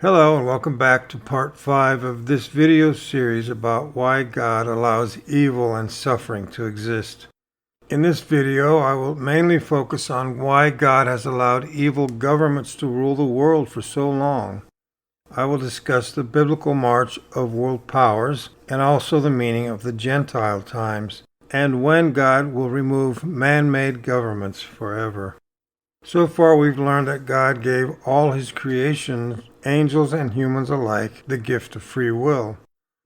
Hello and welcome back to part 5 of this video series about why God allows evil and suffering to exist. In this video, I will mainly focus on why God has allowed evil governments to rule the world for so long. I will discuss the biblical march of world powers and also the meaning of the Gentile times and when God will remove man-made governments forever. So far, we've learned that God gave all his creation, angels and humans alike, the gift of free will.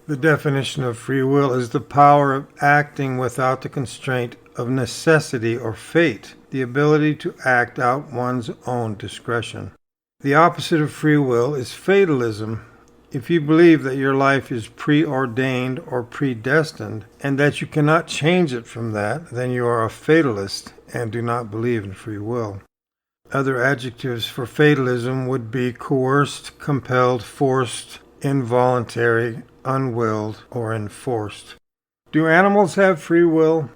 The definition of free will is the power of acting without the constraint of necessity or fate, the ability to act out one's own discretion. The opposite of free will is fatalism. If you believe that your life is preordained or predestined and that you cannot change it from that, then you are a fatalist and do not believe in free will. Other adjectives for fatalism would be coerced, compelled, forced, involuntary, unwilled, or enforced. Do animals have free will?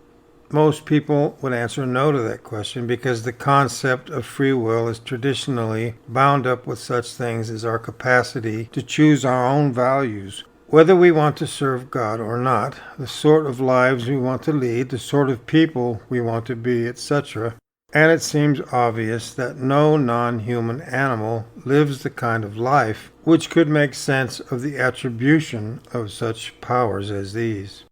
Most people would answer no to that question because the concept of free will is traditionally bound up with such things as our capacity to choose our own values, whether we want to serve God or not, the sort of lives we want to lead, the sort of people we want to be, etc. And it seems obvious that no non-human animal lives the kind of life which could make sense of the attribution of such powers as these.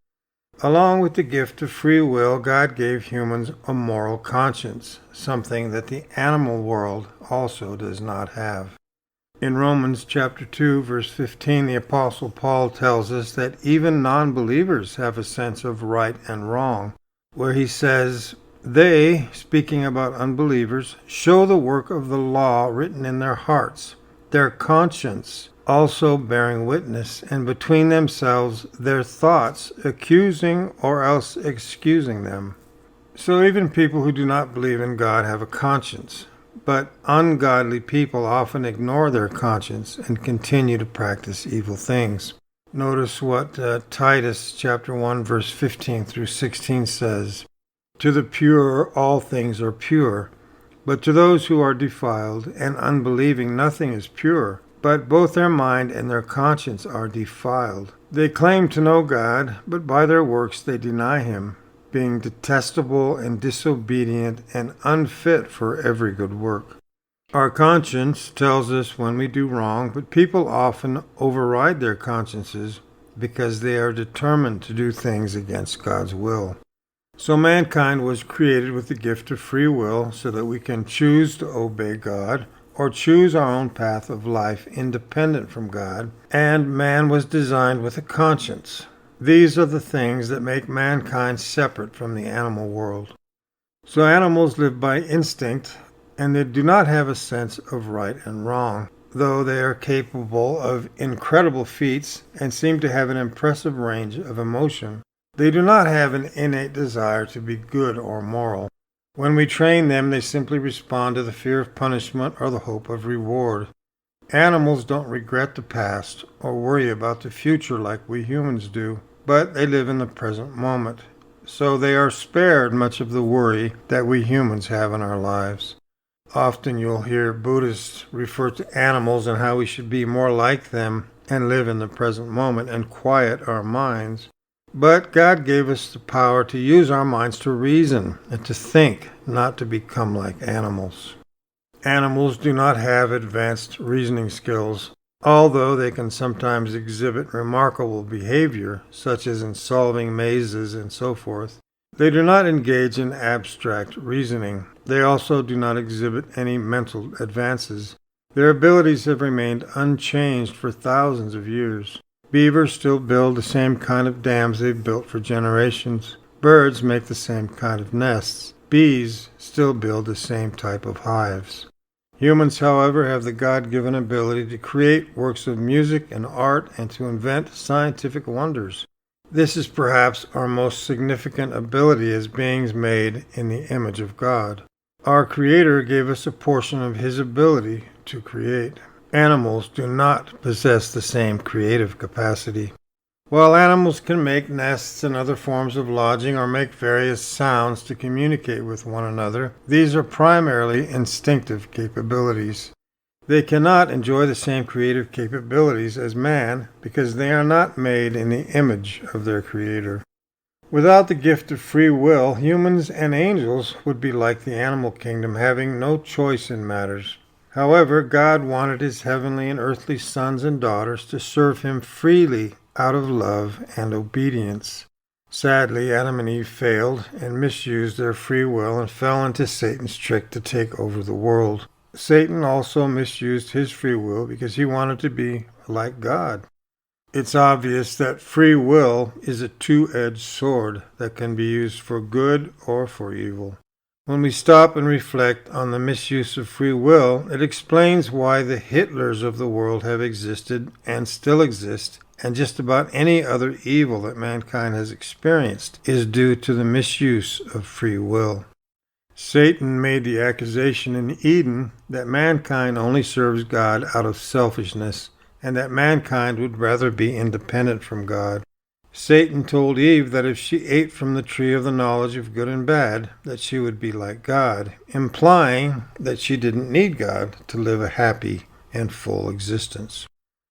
Along with the gift of free will, God gave humans a moral conscience, something that the animal world also does not have. In Romans chapter 2, verse 15, the Apostle Paul tells us that even non-believers have a sense of right and wrong, where he says, "They," speaking about unbelievers, "show the work of the law written in their hearts, their conscience also bearing witness, and between themselves their thoughts accusing or else excusing them." So even people who do not believe in God have a conscience, but ungodly people often ignore their conscience and continue to practice evil things. Notice what Titus chapter 1 verse 15 through 16 says. "To the pure all things are pure, but to those who are defiled and unbelieving nothing is pure, but both their mind and their conscience are defiled. They claim to know God, but by their works they deny him, being detestable and disobedient and unfit for every good work." Our conscience tells us when we do wrong, but people often override their consciences because they are determined to do things against God's will. So mankind was created with the gift of free will so that we can choose to obey God or choose our own path of life independent from God, and man was designed with a conscience. These are the things that make mankind separate from the animal world. So animals live by instinct, and they do not have a sense of right and wrong, though they are capable of incredible feats and seem to have an impressive range of emotion. They do not have an innate desire to be good or moral. When we train them, they simply respond to the fear of punishment or the hope of reward. Animals don't regret the past or worry about the future like we humans do, but they live in the present moment. So they are spared much of the worry that we humans have in our lives. Often you'll hear Buddhists refer to animals and how we should be more like them and live in the present moment and quiet our minds. But God gave us the power to use our minds to reason and to think, not to become like animals. Animals do not have advanced reasoning skills, although they can sometimes exhibit remarkable behavior, such as in solving mazes and so forth. They do not engage in abstract reasoning. They also do not exhibit any mental advances. Their abilities have remained unchanged for thousands of years. Beavers still build the same kind of dams they've built for generations. Birds make the same kind of nests. Bees still build the same type of hives. Humans, however, have the God-given ability to create works of music and art and to invent scientific wonders. This is perhaps our most significant ability as beings made in the image of God. Our Creator gave us a portion of his ability to create. Animals do not possess the same creative capacity. While animals can make nests and other forms of lodging or make various sounds to communicate with one another, these are primarily instinctive capabilities. They cannot enjoy the same creative capabilities as man because they are not made in the image of their Creator. Without the gift of free will, humans and angels would be like the animal kingdom, having no choice in matters. However, God wanted his heavenly and earthly sons and daughters to serve him freely out of love and obedience. Sadly, Adam and Eve failed and misused their free will and fell into Satan's trick to take over the world. Satan also misused his free will because he wanted to be like God. It's obvious that free will is a two-edged sword that can be used for good or for evil. When we stop and reflect on the misuse of free will, it explains why the Hitlers of the world have existed and still exist, and just about any other evil that mankind has experienced is due to the misuse of free will. Satan made the accusation in Eden that mankind only serves God out of selfishness, and that mankind would rather be independent from God. Satan told Eve that if she ate from the tree of the knowledge of good and bad, that she would be like God, implying that she didn't need God to live a happy and full existence.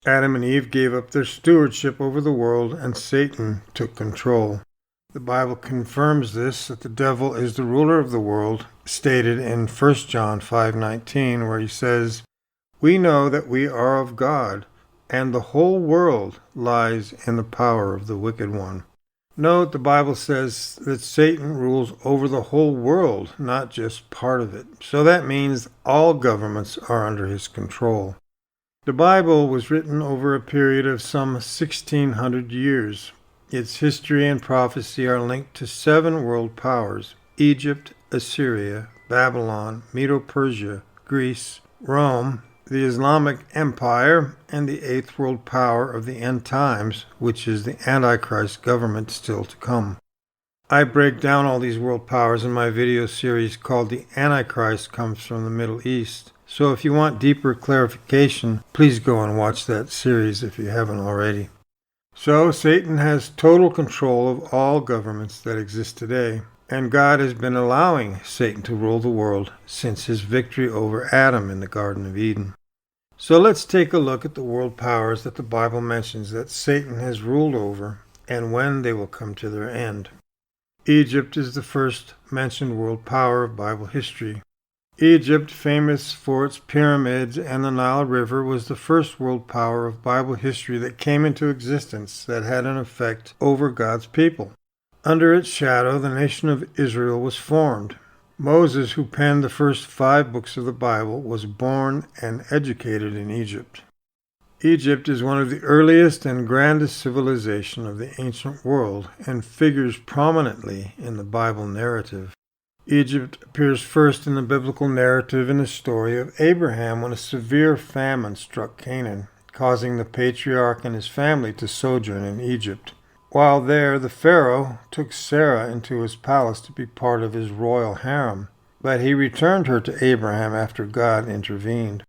Adam and Eve gave up their stewardship over the world, and Satan took control. The Bible confirms this, that the devil is the ruler of the world, stated in 1 John 5:19, where he says, "We know that we are of God, and the whole world lies in the power of the wicked one." Note, the Bible says that Satan rules over the whole world, not just part of it. So that means all governments are under his control. The Bible was written over a period of some 1,600 years. Its history and prophecy are linked to 7 world powers: Egypt, Assyria, Babylon, Medo-Persia, Greece, Rome, the Islamic Empire, and the 8th world power of the end times, which is the Antichrist government still to come. I break down all these world powers in my video series called The Antichrist Comes from the Middle East. So if you want deeper clarification, please go and watch that series if you haven't already. So Satan has total control of all governments that exist today, and God has been allowing Satan to rule the world since his victory over Adam in the Garden of Eden. So let's take a look at the world powers that the Bible mentions that Satan has ruled over and when they will come to their end. Egypt is the first mentioned world power of Bible history. Egypt, famous for its pyramids and the Nile River, was the first world power of Bible history that came into existence that had an effect over God's people. Under its shadow, the nation of Israel was formed. Moses, who penned the first 5 books of the Bible, was born and educated in Egypt. Egypt is one of the earliest and grandest civilizations of the ancient world and figures prominently in the Bible narrative. Egypt appears first in the biblical narrative in the story of Abraham when a severe famine struck Canaan, causing the patriarch and his family to sojourn in Egypt. While there, the Pharaoh took Sarah into his palace to be part of his royal harem, but he returned her to Abraham after God intervened.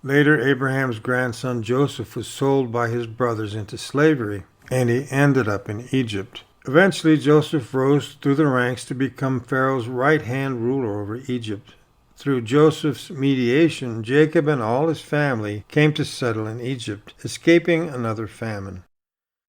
Later, Abraham's grandson Joseph was sold by his brothers into slavery, and he ended up in Egypt. Eventually, Joseph rose through the ranks to become Pharaoh's right-hand ruler over Egypt. Through Joseph's mediation, Jacob and all his family came to settle in Egypt, escaping another famine.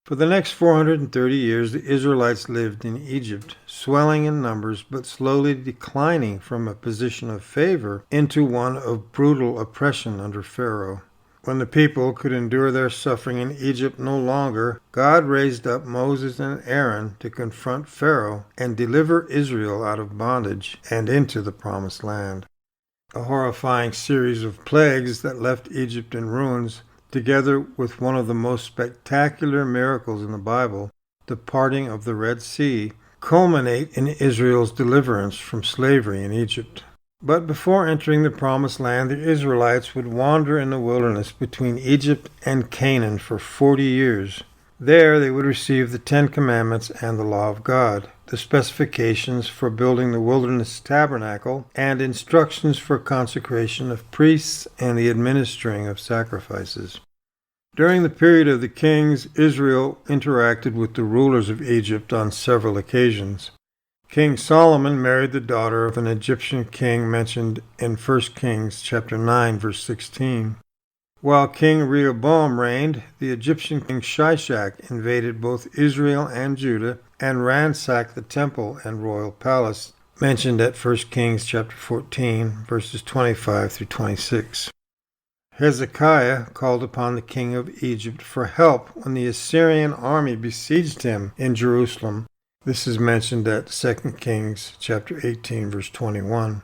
For the next 430 years, the Israelites lived in Egypt, swelling in numbers but slowly declining from a position of favor into one of brutal oppression under Pharaoh. When the people could endure their suffering in Egypt no longer, God raised up Moses and Aaron to confront Pharaoh and deliver Israel out of bondage and into the Promised Land. A horrifying series of plagues that left Egypt in ruins, together with one of the most spectacular miracles in the Bible, the parting of the Red Sea, culminate in Israel's deliverance from slavery in Egypt. But before entering the Promised Land, the Israelites would wander in the wilderness between Egypt and Canaan for 40 years. There they would receive the 10 Commandments and the law of God, the specifications for building the wilderness tabernacle, and instructions for consecration of priests and the administering of sacrifices. During the period of the kings, Israel interacted with the rulers of Egypt on several occasions. King Solomon married the daughter of an Egyptian king mentioned in 1 Kings chapter 9, verse 16. While King Rehoboam reigned, the Egyptian king Shishak invaded both Israel and Judah and ransacked the temple and royal palace, mentioned at 1 Kings chapter 14, verses 25 through 26. Hezekiah called upon the king of Egypt for help when the Assyrian army besieged him in Jerusalem. This is mentioned at 2 Kings chapter 18, verse 21.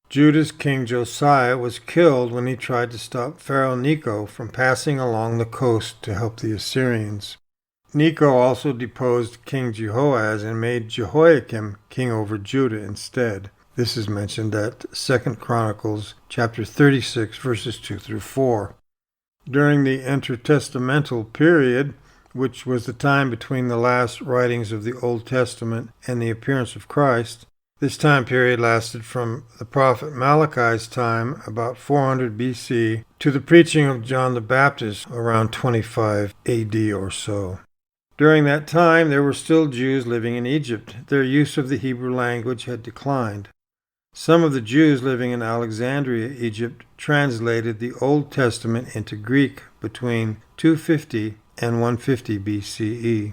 Judah's king Josiah was killed when he tried to stop Pharaoh Necho from passing along the coast to help the Assyrians. Necho also deposed King Jehoaz and made Jehoiakim king over Judah instead. This is mentioned at 2 Chronicles chapter 36, verses 2 through 4. During the intertestamental period, which was the time between the last writings of the Old Testament and the appearance of Christ, this time period lasted from the prophet Malachi's time, about 400 BC, to the preaching of John the Baptist around 25 AD or so. During that time, there were still Jews living in Egypt. Their use of the Hebrew language had declined. Some of the Jews living in Alexandria, Egypt, translated the Old Testament into Greek between 250 and 150 BCE.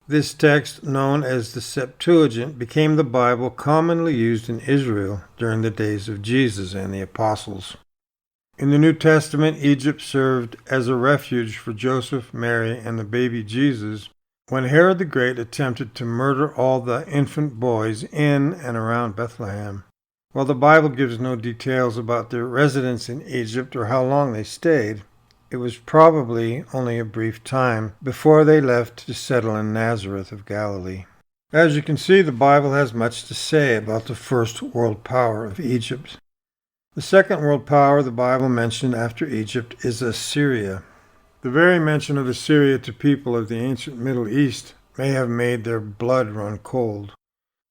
This text, known as the Septuagint, became the Bible commonly used in Israel during the days of Jesus and the apostles. In the New Testament, Egypt served as a refuge for Joseph, Mary, and the baby Jesus when Herod the Great attempted to murder all the infant boys in and around Bethlehem. While the Bible gives no details about their residence in Egypt or how long they stayed, it was probably only a brief time before they left to settle in Nazareth of Galilee. As you can see, the Bible has much to say about the first world power of Egypt. The second world power the Bible mentioned after Egypt is Assyria. The very mention of Assyria to people of the ancient Middle East may have made their blood run cold.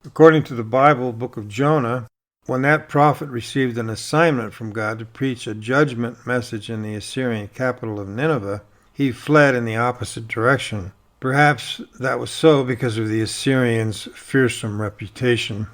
According to the Bible book of Jonah, when that prophet received an assignment from God to preach a judgment message in the Assyrian capital of Nineveh, he fled in the opposite direction. Perhaps that was so because of the Assyrians' fearsome reputation.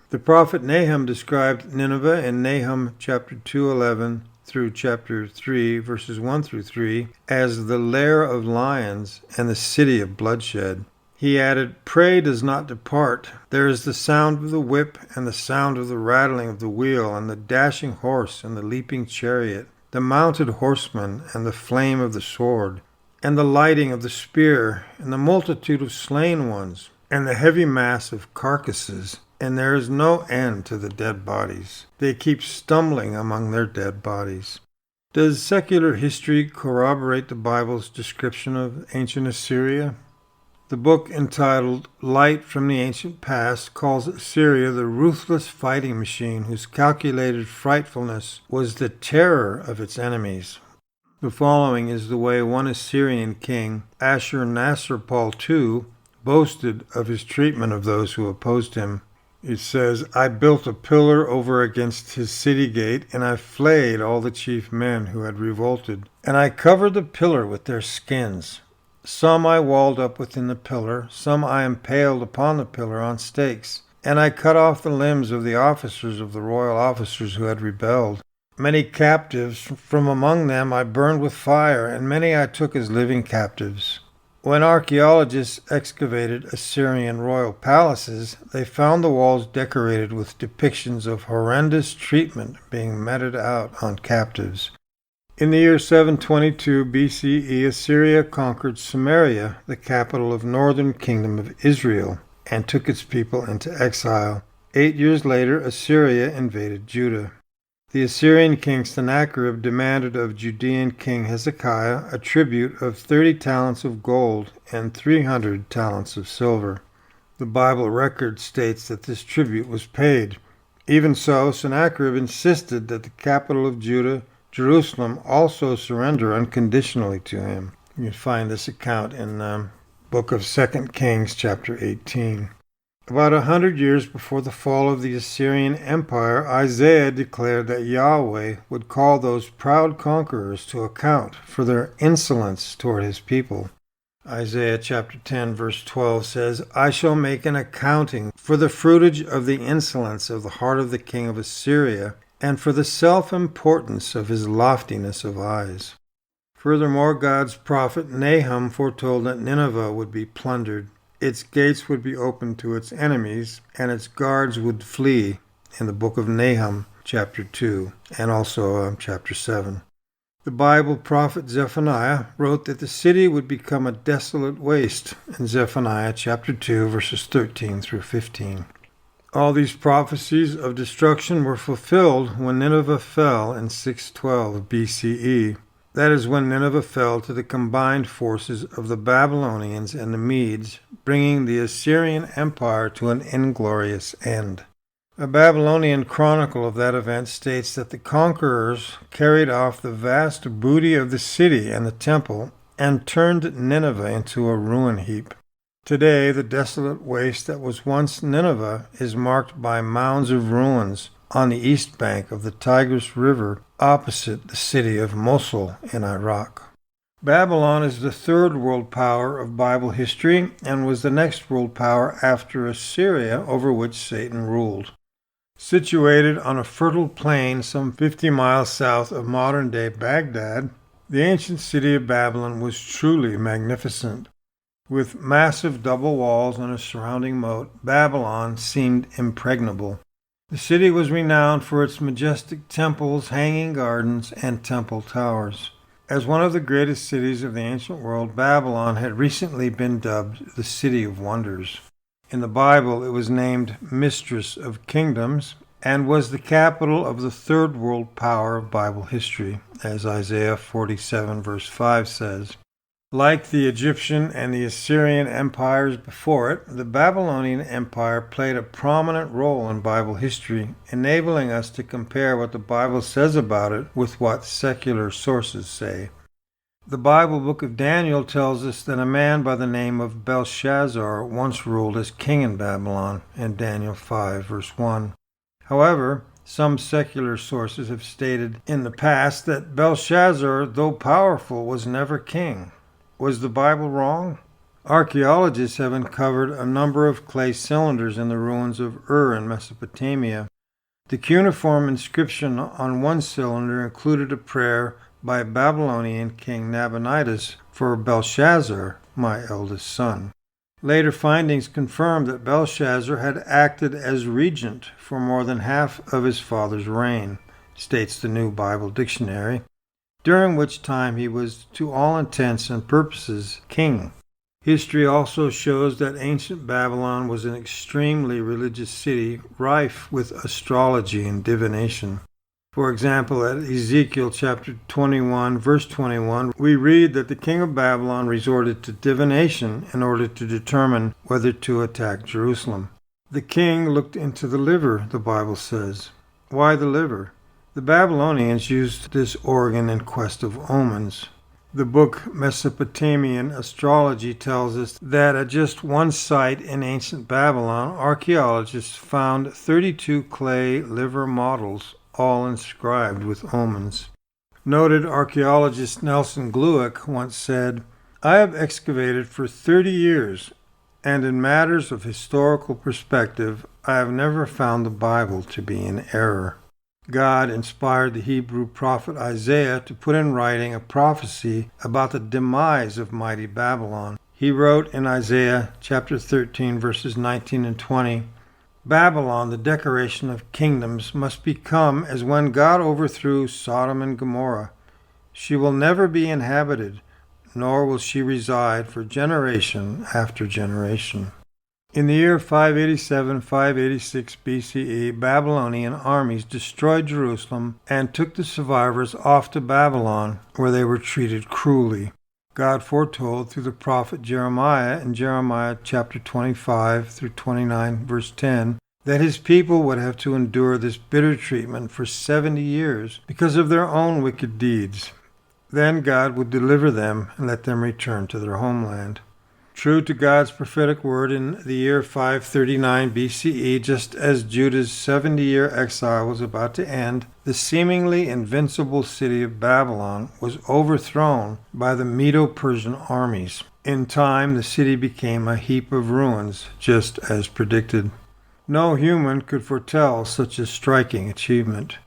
The prophet Nahum described Nineveh in Nahum chapter 2:11 through chapter 3, verses 1 through 3, as the lair of lions and the city of bloodshed. He added, "Prey does not depart. There is the sound of the whip and the sound of the rattling of the wheel and the dashing horse and the leaping chariot, the mounted horseman and the flame of the sword, and the lighting of the spear and the multitude of slain ones and the heavy mass of carcasses. And there is no end to the dead bodies. They keep stumbling among their dead bodies." Does secular history corroborate the Bible's description of ancient Assyria? The book entitled Light from the Ancient Past calls Assyria the ruthless fighting machine whose calculated frightfulness was the terror of its enemies. The following is the way one Assyrian king, Ashur-nasir-pal II, boasted of his treatment of those who opposed him. It says, "I built a pillar over against his city gate, and I flayed all the chief men who had revolted. And I covered the pillar with their skins. Some I walled up within the pillar, some I impaled upon the pillar on stakes. And I cut off the limbs of the officers of the royal officers who had rebelled. Many captives from among them I burned with fire, and many I took as living captives." When archaeologists excavated Assyrian royal palaces, they found the walls decorated with depictions of horrendous treatment being meted out on captives. In the year 722 BCE, Assyria conquered Samaria, the capital of northern kingdom of Israel, and took its people into exile. 8 years later, Assyria invaded Judah. The Assyrian king Sennacherib demanded of Judean king Hezekiah a tribute of 30 talents of gold and 300 talents of silver. The Bible record states that this tribute was paid. Even so, Sennacherib insisted that the capital of Judah, Jerusalem, also surrender unconditionally to him. You can find this account in the book of 2 Kings chapter 18. About 100 years before the fall of the Assyrian Empire, Isaiah declared that Yahweh would call those proud conquerors to account for their insolence toward his people. Isaiah chapter 10 verse 12 says, I shall make an accounting for the fruitage of the insolence of the heart of the king of Assyria, and for the self-importance of his loftiness of eyes. Furthermore, God's prophet Nahum foretold that Nineveh would be plundered, its gates would be opened to its enemies, and its guards would flee, in the book of Nahum chapter 2, and also chapter 7. The Bible prophet Zephaniah wrote that the city would become a desolate waste in Zephaniah chapter 2, verses 13 through 15. All these prophecies of destruction were fulfilled when Nineveh fell in 612 BCE. That is when Nineveh fell to the combined forces of the Babylonians and the Medes, bringing the Assyrian Empire to an inglorious end. A Babylonian chronicle of that event states that the conquerors carried off the vast booty of the city and the temple and turned Nineveh into a ruin heap. Today, the desolate waste that was once Nineveh is marked by mounds of ruins on the east bank of the Tigris River opposite the city of Mosul in Iraq. Babylon is the third world power of Bible history and was the next world power after Assyria, over which Satan ruled. Situated on a fertile plain some 50 miles south of modern-day Baghdad, the ancient city of Babylon was truly magnificent. With massive double walls and a surrounding moat, Babylon seemed impregnable. The city was renowned for its majestic temples, hanging gardens, and temple towers. As one of the greatest cities of the ancient world, Babylon had recently been dubbed the City of Wonders. In the Bible, it was named Mistress of Kingdoms and was the capital of the third world power of Bible history, as Isaiah 47 verse 5 says. Like the Egyptian and the Assyrian empires before it, the Babylonian Empire played a prominent role in Bible history, enabling us to compare what the Bible says about it with what secular sources say. The Bible book of Daniel tells us that a man by the name of Belshazzar once ruled as king in Babylon in Daniel 5 verse 1. However, some secular sources have stated in the past that Belshazzar, though powerful, was never king. Was the Bible wrong? Archaeologists have uncovered a number of clay cylinders in the ruins of Ur in Mesopotamia. The cuneiform inscription on one cylinder included a prayer by Babylonian King Nabonidus for Belshazzar, my eldest son. Later findings confirmed that Belshazzar had acted as regent for more than half of his father's reign, states the New Bible Dictionary, during which time he was, to all intents and purposes, king. History also shows that ancient Babylon was an extremely religious city, rife with astrology and divination. For example, at Ezekiel chapter 21, verse 21, we read that the king of Babylon resorted to divination in order to determine whether to attack Jerusalem. The king looked into the liver, the Bible says. Why the liver? The Babylonians used this organ in quest of omens. The book Mesopotamian Astrology tells us that at just one site in ancient Babylon, archaeologists found 32 clay liver models, all inscribed with omens. Noted archaeologist Nelson Glueck once said, I have excavated for 30 years, and in matters of historical perspective, I have never found the Bible to be in error. God inspired the Hebrew prophet Isaiah to put in writing a prophecy about the demise of mighty Babylon. He wrote in Isaiah chapter 13, verses 19 and 20, Babylon, the decoration of kingdoms, must become as when God overthrew Sodom and Gomorrah. She will never be inhabited, nor will she reside for generation after generation. In the year 587-586 BCE, Babylonian armies destroyed Jerusalem and took the survivors off to Babylon, where they were treated cruelly. God foretold through the prophet Jeremiah in Jeremiah chapter 25 through 29, verse 10, that his people would have to endure this bitter treatment for 70 years because of their own wicked deeds. Then God would deliver them and let them return to their homeland. True to God's prophetic word, in the year 539 BCE, just as Judah's 70-year exile was about to end, the seemingly invincible city of Babylon was overthrown by the Medo-Persian armies. In time, the city became a heap of ruins, just as predicted. No human could foretell such a striking achievement.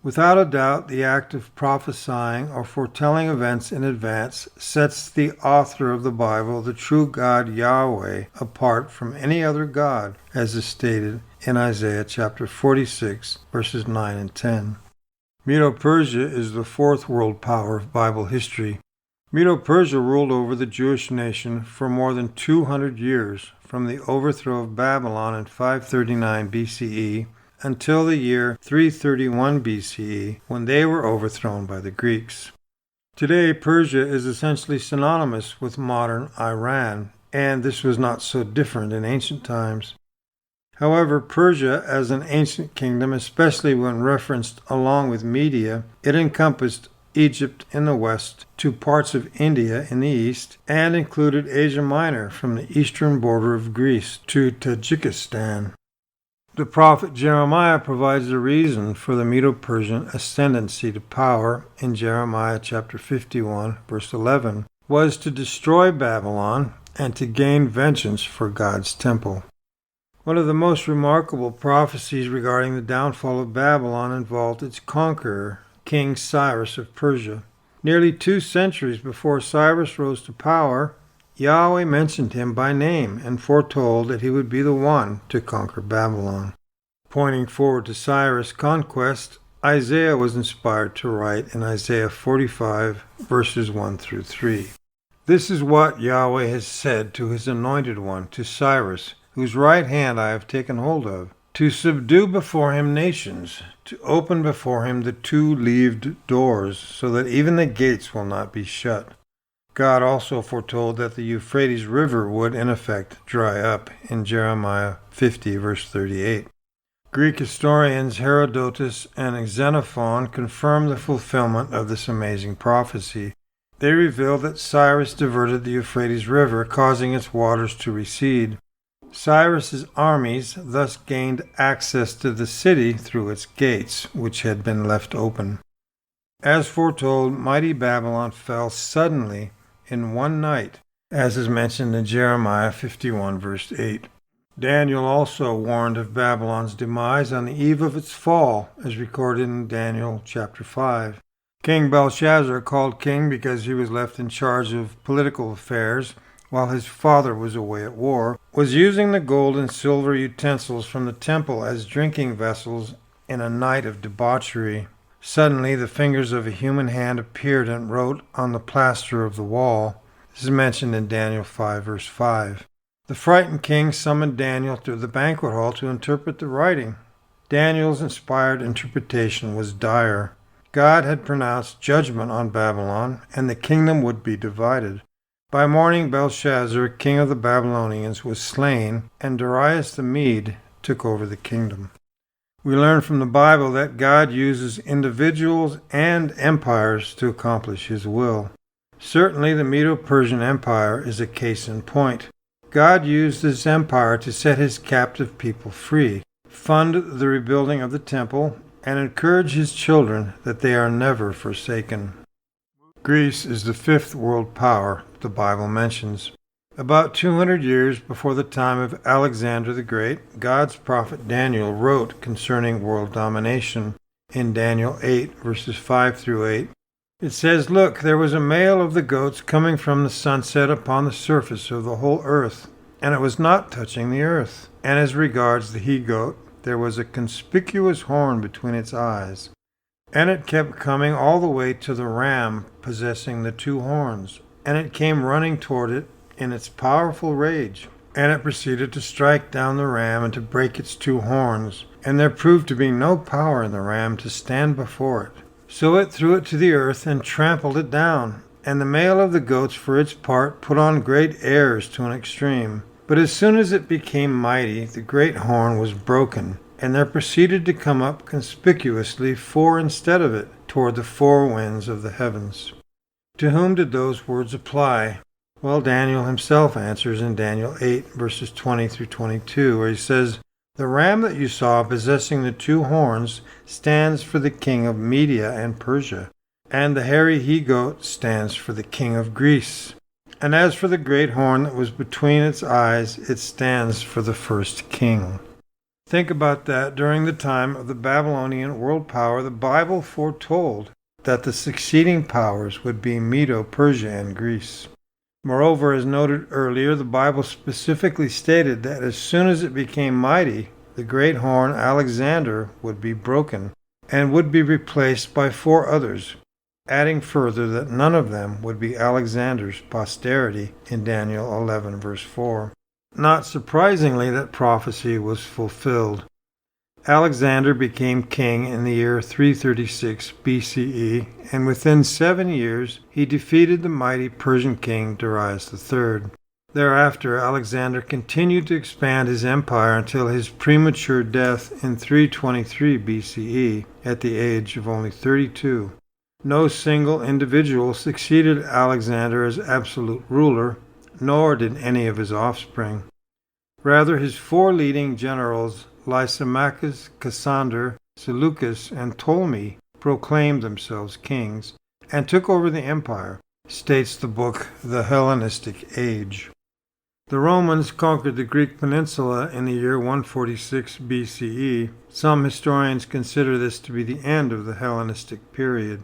Without a doubt, the act of prophesying or foretelling events in advance sets the author of the Bible, the true God Yahweh, apart from any other God, as is stated in Isaiah chapter 46, verses 9 and 10. Medo-Persia is the fourth world power of Bible history. Medo-Persia ruled over the Jewish nation for more than 200 years, from the overthrow of Babylon in 539 BCE until the year 331 BCE, when they were overthrown by the Greeks. Today, Persia is essentially synonymous with modern Iran, and this was not so different in ancient times. However, Persia, as an ancient kingdom, especially when referenced along with Media, it encompassed Egypt in the west, to parts of India in the east, and included Asia Minor from the eastern border of Greece to Tajikistan. The prophet Jeremiah provides the reason for the Medo-Persian ascendancy to power in Jeremiah chapter 51, verse 11, was to destroy Babylon and to gain vengeance for God's temple. One of the most remarkable prophecies regarding the downfall of Babylon involved its conqueror, King Cyrus of Persia. Nearly 2 centuries before Cyrus rose to power, Yahweh mentioned him by name and foretold that he would be the one to conquer Babylon. Pointing forward to Cyrus' conquest, Isaiah was inspired to write in Isaiah 45, verses 1 through 3. This is what Yahweh has said to his anointed one, to Cyrus, whose right hand I have taken hold of, to subdue before him nations, to open before him the 2-leaved doors, so that even the gates will not be shut. God also foretold that the Euphrates River would, in effect, dry up in Jeremiah 50, verse 38. Greek historians Herodotus and Xenophon confirm the fulfillment of this amazing prophecy. They reveal that Cyrus diverted the Euphrates River, causing its waters to recede. Cyrus's armies thus gained access to the city through its gates, which had been left open. As foretold, mighty Babylon fell suddenly in one night, as is mentioned in Jeremiah 51, verse 8. Daniel also warned of Babylon's demise on the eve of its fall, as recorded in Daniel chapter 5. King Belshazzar, called king because he was left in charge of political affairs while his father was away at war, was using the gold and silver utensils from the temple as drinking vessels in a night of debauchery. Suddenly, the fingers of a human hand appeared and wrote on the plaster of the wall. This is mentioned in Daniel 5, verse 5. The frightened king summoned Daniel to the banquet hall to interpret the writing. Daniel's inspired interpretation was dire. God had pronounced judgment on Babylon, and the kingdom would be divided. By morning, Belshazzar, king of the Babylonians, was slain, and Darius the Mede took over the kingdom. We learn from the Bible that God uses individuals and empires to accomplish his will. Certainly the Medo-Persian Empire is a case in point. God used this empire to set his captive people free, fund the rebuilding of the temple, and encourage his children that they are never forsaken. Greece is the 5th world power the Bible mentions. About 200 years before the time of Alexander the Great, God's prophet Daniel wrote concerning world domination in Daniel 8, verses 5 through 8. It says, "Look, there was a male of the goats coming from the sunset upon the surface of the whole earth, and it was not touching the earth. And as regards the he-goat, there was a conspicuous horn between its eyes. And it kept coming all the way to the ram possessing the 2 horns, and it came running toward it in its powerful rage. And it proceeded to strike down the ram and to break its 2 horns, and there proved to be no power in the ram to stand before it. So it threw it to the earth and trampled it down. And the male of the goats, for its part, put on great airs to an extreme. But as soon as it became mighty, the great horn was broken, and there proceeded to come up conspicuously 4 instead of it, toward the 4 winds of the heavens." To whom did those words apply? Well, Daniel himself answers in Daniel 8, verses 20 through 22, where he says, "The ram that you saw possessing the 2 horns stands for the king of Media and Persia, and the hairy he-goat stands for the king of Greece. And as for the great horn that was between its eyes, it stands for the first king. Think about that. During the time of the Babylonian world power, the Bible foretold that the succeeding powers would be Medo, Persia, and Greece. Moreover, as noted earlier, the Bible specifically stated that as soon as it became mighty, the great horn Alexander would be broken and would be replaced by 4 others, adding further that none of them would be Alexander's posterity in Daniel 11, verse 4. Not surprisingly, that prophecy was fulfilled. Alexander became king in the year 336 BCE, and within 7 years he defeated the mighty Persian king Darius III. Thereafter, Alexander continued to expand his empire until his premature death in 323 BCE at the age of only 32. No single individual succeeded Alexander as absolute ruler, nor did any of his offspring. Rather, his 4 leading generals, Lysimachus, Cassander, Seleucus, and Ptolemy, proclaimed themselves kings and took over the empire, states the book The Hellenistic Age. The Romans conquered the Greek peninsula in the year 146 BCE. Some historians consider this to be the end of the Hellenistic period.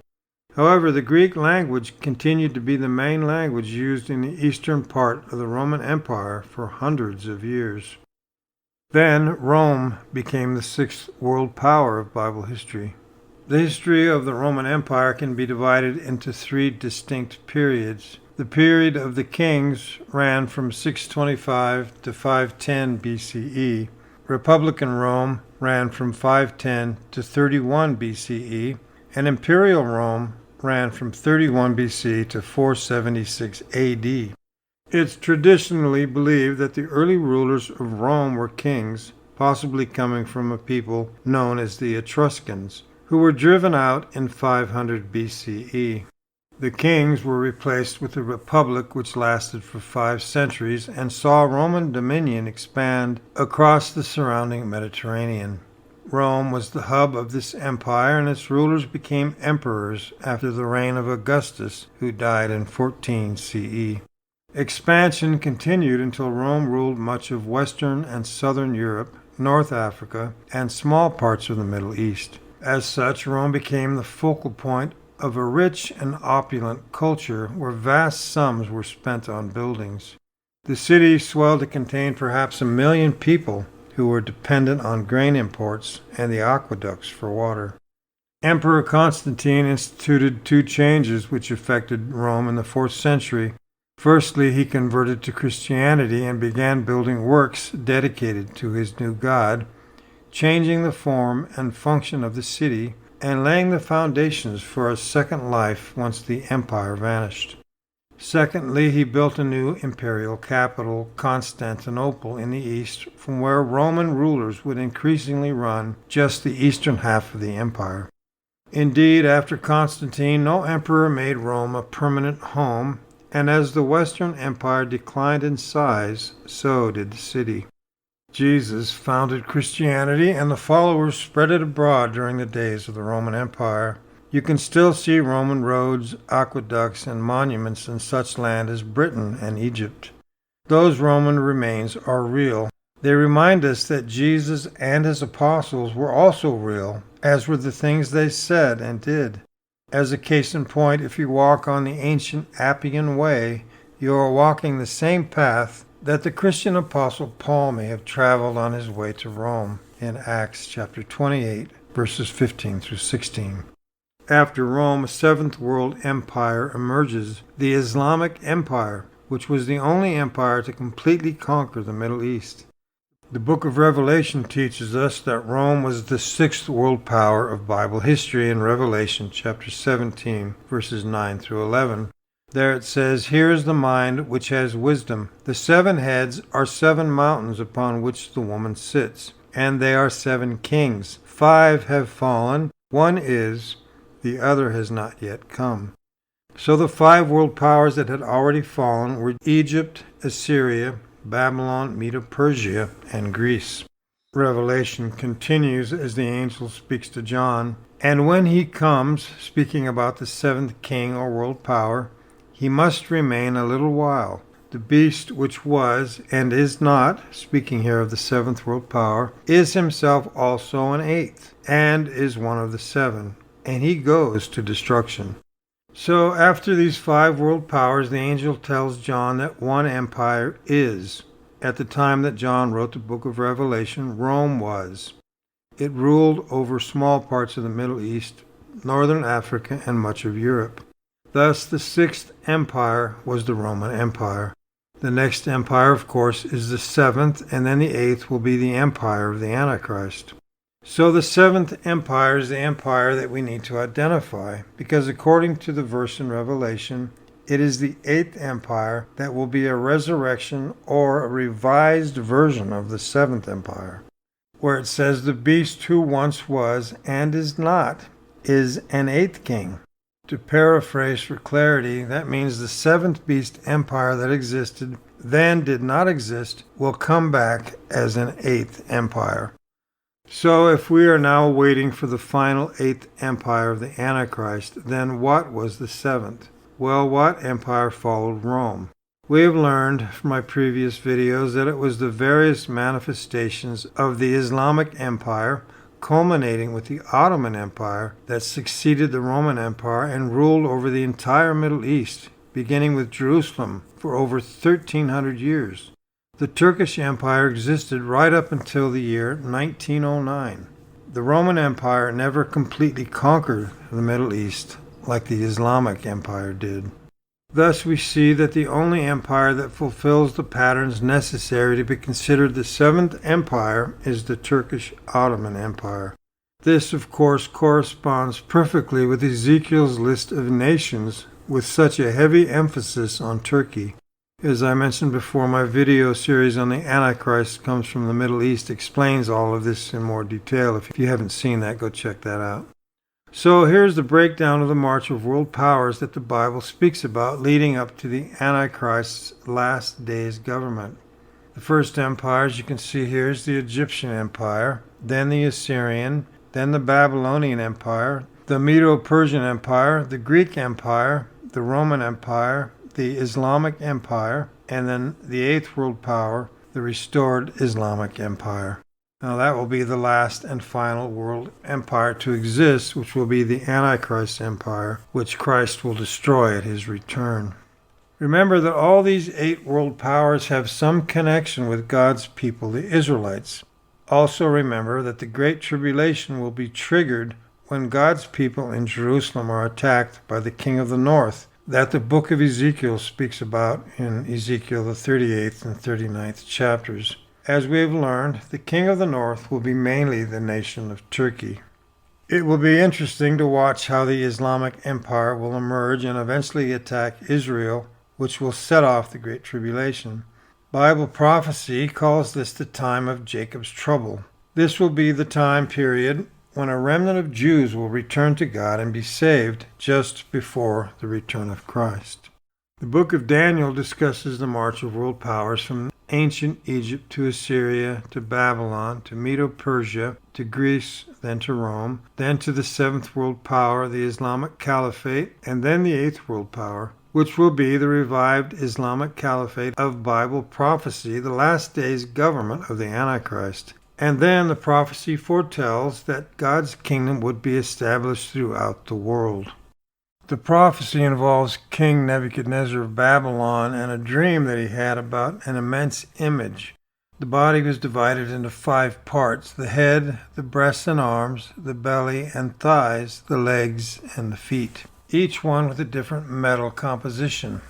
However, the Greek language continued to be the main language used in the eastern part of the Roman Empire for hundreds of years. Then Rome became the 6th world power of Bible history. The history of the Roman Empire can be divided into 3 distinct periods. The period of the kings ran from 625 to 510 BCE. Republican Rome ran from 510 to 31 BCE, and Imperial Rome ran from 31 BC to 476 AD. It's traditionally believed that the early rulers of Rome were kings, possibly coming from a people known as the Etruscans, who were driven out in 500 BCE. The kings were replaced with a republic which lasted for 5 centuries and saw Roman dominion expand across the surrounding Mediterranean. Rome was the hub of this empire, and its rulers became emperors after the reign of Augustus, who died in 14 CE. Expansion continued until Rome ruled much of Western and Southern Europe, North Africa, and small parts of the Middle East. As such, Rome became the focal point of a rich and opulent culture where vast sums were spent on buildings. The city swelled to contain perhaps 1 million people who were dependent on grain imports and the aqueducts for water. Emperor Constantine instituted 2 changes which affected Rome in the 4th century. Firstly, he converted to Christianity and began building works dedicated to his new god, changing the form and function of the city and laying the foundations for a second life once the empire vanished. Secondly, he built a new imperial capital, Constantinople, in the east, from where Roman rulers would increasingly run just the eastern half of the empire. Indeed, after Constantine, no emperor made Rome a permanent home, and as the Western Empire declined in size, so did the city. Jesus founded Christianity, and the followers spread it abroad during the days of the Roman Empire. You can still see Roman roads, aqueducts, and monuments in such land as Britain and Egypt. Those Roman remains are real. They remind us that Jesus and his apostles were also real, as were the things they said and did. As a case in point, if you walk on the ancient Appian Way, you are walking the same path that the Christian apostle Paul may have traveled on his way to Rome in Acts chapter 28, verses 15 through 16. After Rome, a 7th world empire emerges, the Islamic Empire, which was the only empire to completely conquer the Middle East. The book of Revelation teaches us that Rome was the 6th world power of Bible history in Revelation chapter 17, verses 9 through 11. There it says, "Here is the mind which has wisdom. The 7 heads are 7 mountains upon which the woman sits, and they are 7 kings. 5 have fallen, 1 is, the other has not yet come." So the 5 world powers that had already fallen were Egypt, Assyria, Babylon, Medo-Persia, and Greece. Revelation continues as the angel speaks to John. "And when he comes," speaking about the 7th king or world power, he must remain a little while. The beast which was and is not, speaking here of the seventh world power, is himself also an eighth, and is one of the seven, and he goes to destruction. So after these five world powers, the angel tells John that one empire is. At the time that John wrote the book of Revelation, Rome was. It ruled over small parts of the Middle East, northern Africa, and much of Europe. Thus, the sixth empire was the Roman Empire. The next empire, of course, is the seventh, and then the eighth will be the empire of the Antichrist. So the seventh empire is the empire that we need to identify, because according to the verse in Revelation, it is the eighth empire that will be a resurrection or a revised version of the seventh empire, where it says the beast who once was and is not is an eighth king. To paraphrase for clarity, that means the seventh beast empire that existed then did not exist will come back as an eighth empire. So if we are now waiting for the final eighth empire of the Antichrist, then what was the seventh? Well, what empire followed Rome? We have learned from my previous videos that it was the various manifestations of the Islamic Empire, culminating with the Ottoman Empire, that succeeded the Roman Empire and ruled over the entire Middle East, beginning with Jerusalem for over 1,300 years. The Turkish Empire existed right up until the year 1909. The Roman Empire never completely conquered the Middle East like the Islamic Empire did. Thus we see that the only empire that fulfills the patterns necessary to be considered the seventh empire is the Turkish Ottoman Empire. This, of course, corresponds perfectly with Ezekiel's list of nations with such a heavy emphasis on Turkey. As I mentioned before, my video series on the Antichrist comes from the Middle East explains all of this in more detail. If you haven't seen that, go check that out. So here's the breakdown of the march of world powers that the Bible speaks about leading up to the Antichrist's last days government. The first empire, as you can see here, is the Egyptian Empire, then the Assyrian, then the Babylonian Empire, the Medo-Persian Empire, the Greek Empire, the Roman Empire, the Islamic Empire, and then the eighth world power, the restored Islamic Empire. Now that will be the last and final world empire to exist, which will be the Antichrist Empire, which Christ will destroy at his return. Remember that all these eight world powers have some connection with God's people, the Israelites. Also remember that the Great Tribulation will be triggered when God's people in Jerusalem are attacked by the King of the North, that the book of Ezekiel speaks about in Ezekiel the 38th and 39th chapters. As we have learned, the King of the North will be mainly the nation of Turkey. It will be interesting to watch how the Islamic Empire will emerge and eventually attack Israel, which will set off the Great Tribulation. Bible prophecy calls this the time of Jacob's trouble. This will be the time period when a remnant of Jews will return to God and be saved just before the return of Christ. The book of Daniel discusses the march of world powers from ancient Egypt to Assyria to Babylon to Medo-Persia to Greece, then to Rome, then to the seventh world power, the Islamic Caliphate, and then the eighth world power, which will be the revived Islamic Caliphate of Bible prophecy, the last days government of the Antichrist. And then the prophecy foretells that God's kingdom would be established throughout the world. The prophecy involves King Nebuchadnezzar of Babylon and a dream that he had about an immense image. The body was divided into 5 parts: the head, the breasts and arms, the belly and thighs, the legs and the feet, each one with a different metal composition.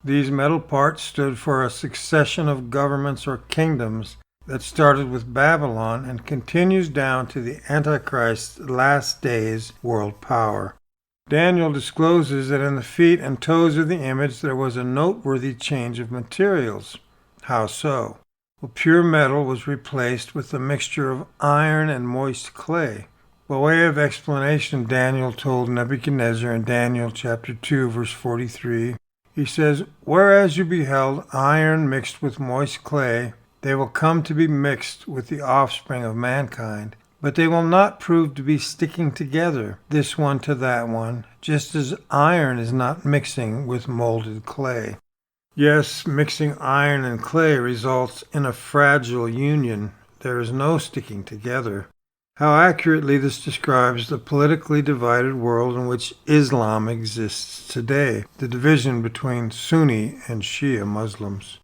These metal parts stood for a succession of governments or kingdoms that started with Babylon and continues down to the Antichrist's last days world power. Daniel discloses that in the feet and toes of the image there was a noteworthy change of materials. How so? Well, pure metal was replaced with a mixture of iron and moist clay. By way of explanation, Daniel told Nebuchadnezzar in Daniel chapter 2, verse 43, he says, "Whereas you beheld iron mixed with moist clay, they will come to be mixed with the offspring of mankind, but they will not prove to be sticking together, this one to that one, just as iron is not mixing with molded clay. Yes, mixing iron and clay results in a fragile union. There is no sticking together. How accurately this describes the politically divided world in which Islam exists today, the division between Sunni and Shia Muslims.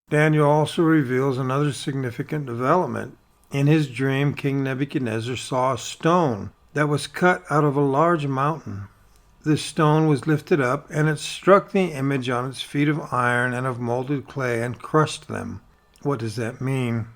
Daniel also reveals another significant development. In his dream, King Nebuchadnezzar saw a stone that was cut out of a large mountain. This stone was lifted up, and it struck the image on its feet of iron and of molded clay and crushed them. What does that mean?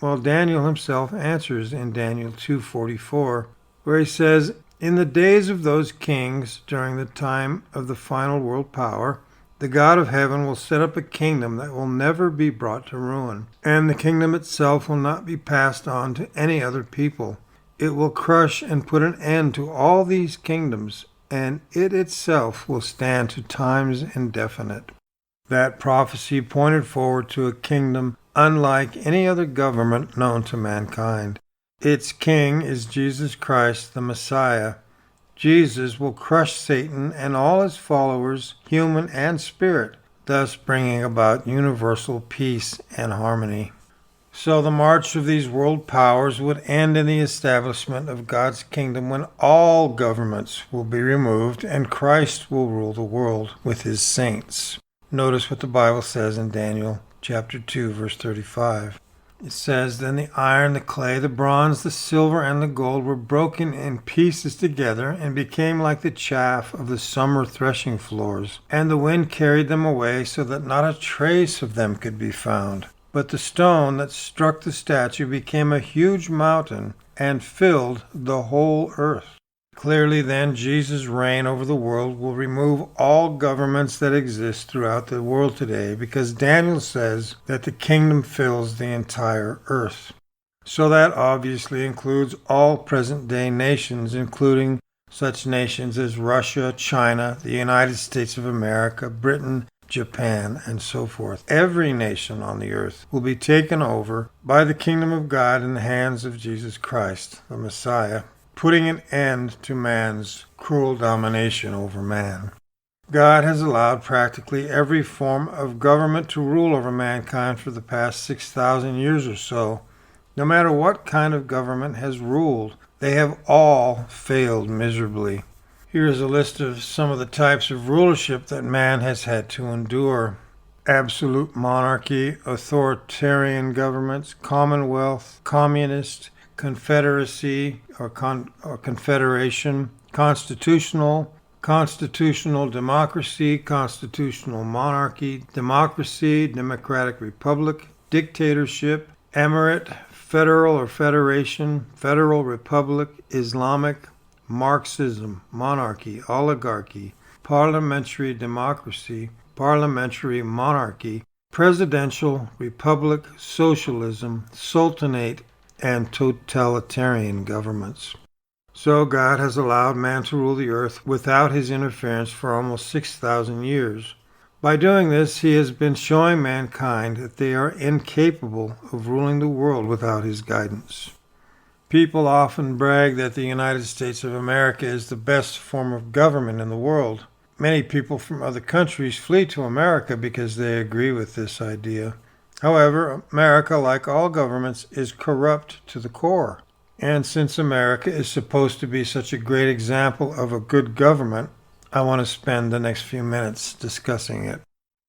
Well, Daniel himself answers in Daniel 2:44, where he says, "In the days of those kings, during the time of the final world power, the God of heaven will set up a kingdom that will never be brought to ruin, and the kingdom itself will not be passed on to any other people. It will crush and put an end to all these kingdoms, and it itself will stand to times indefinite." That prophecy pointed forward to a kingdom unlike any other government known to mankind. Its king is Jesus Christ, the Messiah. Jesus will crush Satan and all his followers, human and spirit, thus bringing about universal peace and harmony. So the march of these world powers would end in the establishment of God's kingdom when all governments will be removed and Christ will rule the world with his saints. Notice what the Bible says in Daniel chapter 2, verse 35. It says, "Then the iron, the clay, the bronze, the silver, and the gold were broken in pieces together and became like the chaff of the summer threshing floors. And the wind carried them away so that not a trace of them could be found. But the stone that struck the statue became a huge mountain and filled the whole earth." Clearly then, Jesus' reign over the world will remove all governments that exist throughout the world today, because Daniel says that the kingdom fills the entire earth. So that obviously includes all present-day nations, including such nations as Russia, China, the United States of America, Britain, Japan, and so forth. Every nation on the earth will be taken over by the kingdom of God in the hands of Jesus Christ, the Messiah, putting an end to man's cruel domination over man. God has allowed practically every form of government to rule over mankind for the past 6,000 years or so. No matter what kind of government has ruled, they have all failed miserably. Here is a list of some of the types of rulership that man has had to endure: absolute monarchy, authoritarian governments, commonwealth, communist, confederacy or confederation, constitutional democracy, constitutional monarchy, democracy, democratic republic, dictatorship, emirate, federal or federation, federal republic, Islamic, Marxism, monarchy, oligarchy, parliamentary democracy, parliamentary monarchy, presidential republic, socialism, sultanate, and totalitarian governments. So God has allowed man to rule the earth without his interference for almost 6,000 years. By doing this, he has been showing mankind that they are incapable of ruling the world without his guidance. People often brag that the United States of America is the best form of government in the world. Many people from other countries flee to America because they agree with this idea. However, America, like all governments, is corrupt to the core. And since America is supposed to be such a great example of a good government, I want to spend the next few minutes discussing it.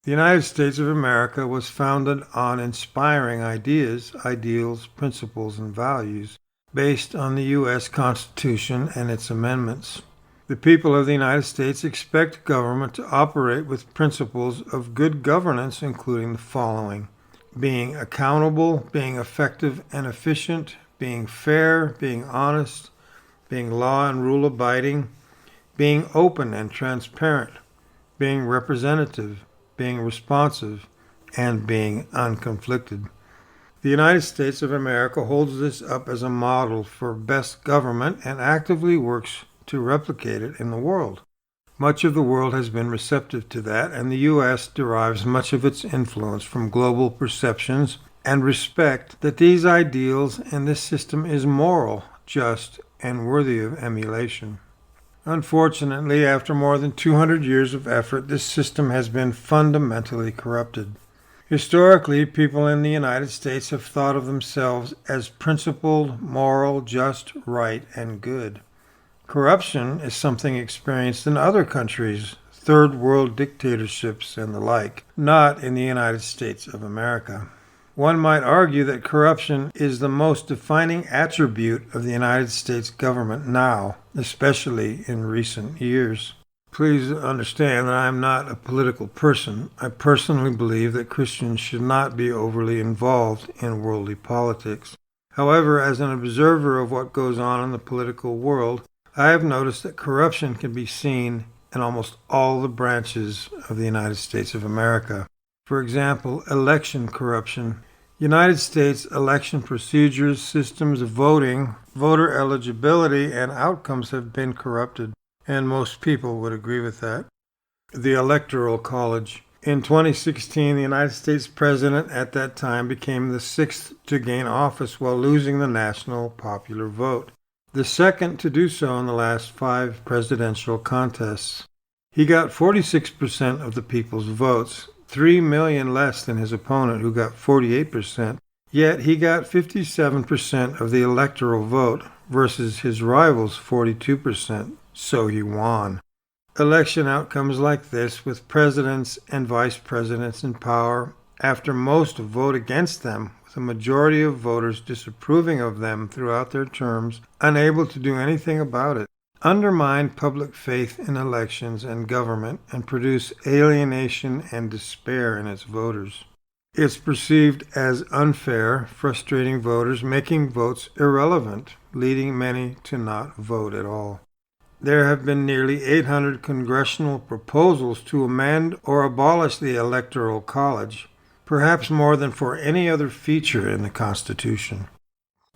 The United States of America was founded on inspiring ideas, ideals, principles, and values based on the U.S. Constitution and its amendments. The people of the United States expect government to operate with principles of good governance, including the following: being accountable, being effective and efficient, being fair, being honest, being law and rule abiding, being open and transparent, being representative, being responsive, and being unconflicted. The United States of America holds this up as a model for best government and actively works to replicate it in the world. Much of the world has been receptive to that, and the U.S. derives much of its influence from global perceptions and respect that these ideals and this system is moral just, and worthy of emulation. Unfortunately, after more than 200 years of effort, this system has been fundamentally corrupted. Historically, people in the United States have thought of themselves as principled, moral, just, right, and good. Corruption is something experienced in other countries, third world dictatorships and the like, not in the United States of America. One might argue that corruption is the most defining attribute of the United States government now, especially in recent years. Please understand that I am not a political person. I personally believe that Christians should not be overly involved in worldly politics. However, as an observer of what goes on in the political world, I have noticed that corruption can be seen in almost all the branches of the United States of America. For example, election corruption. United States election procedures, systems of voting, voter eligibility, and outcomes have been corrupted, and most people would agree with that. The Electoral College. In 2016, the United States president at that time became the sixth to gain office while losing the national popular vote, the second to do so in the last 5 presidential contests. He got 46% of the people's votes, 3 million less than his opponent, who got 48%, yet he got 57% of the electoral vote versus his rival's 42%, so he won. Election outcomes like this, with presidents and vice presidents in power, after most vote against them, with a majority of voters disapproving of them throughout their terms, unable to do anything about it, undermine public faith in elections and government, and produce alienation and despair in its voters. It's perceived as unfair, frustrating voters, making votes irrelevant, leading many to not vote at all. There have been nearly 800 congressional proposals to amend or abolish the Electoral College, perhaps more than for any other feature in the Constitution.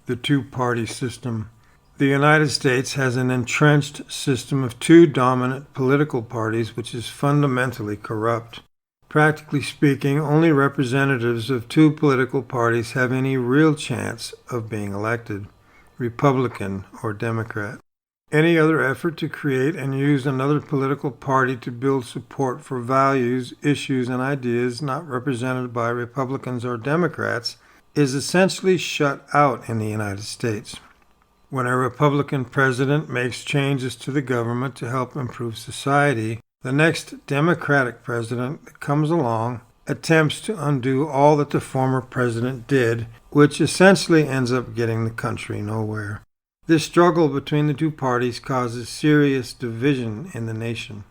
The two-party system. The United States has an entrenched system of 2 dominant political parties which is fundamentally corrupt. Practically speaking, only representatives of 2 political parties have any real chance of being elected, Republican or Democrat. Any other effort to create and use another political party to build support for values, issues, and ideas not represented by Republicans or Democrats is essentially shut out in the United States. When a Republican president makes changes to the government to help improve society, the next Democratic president that comes along attempts to undo all that the former president did, which essentially ends up getting the country nowhere. This struggle between the 2 parties causes serious division in the nation.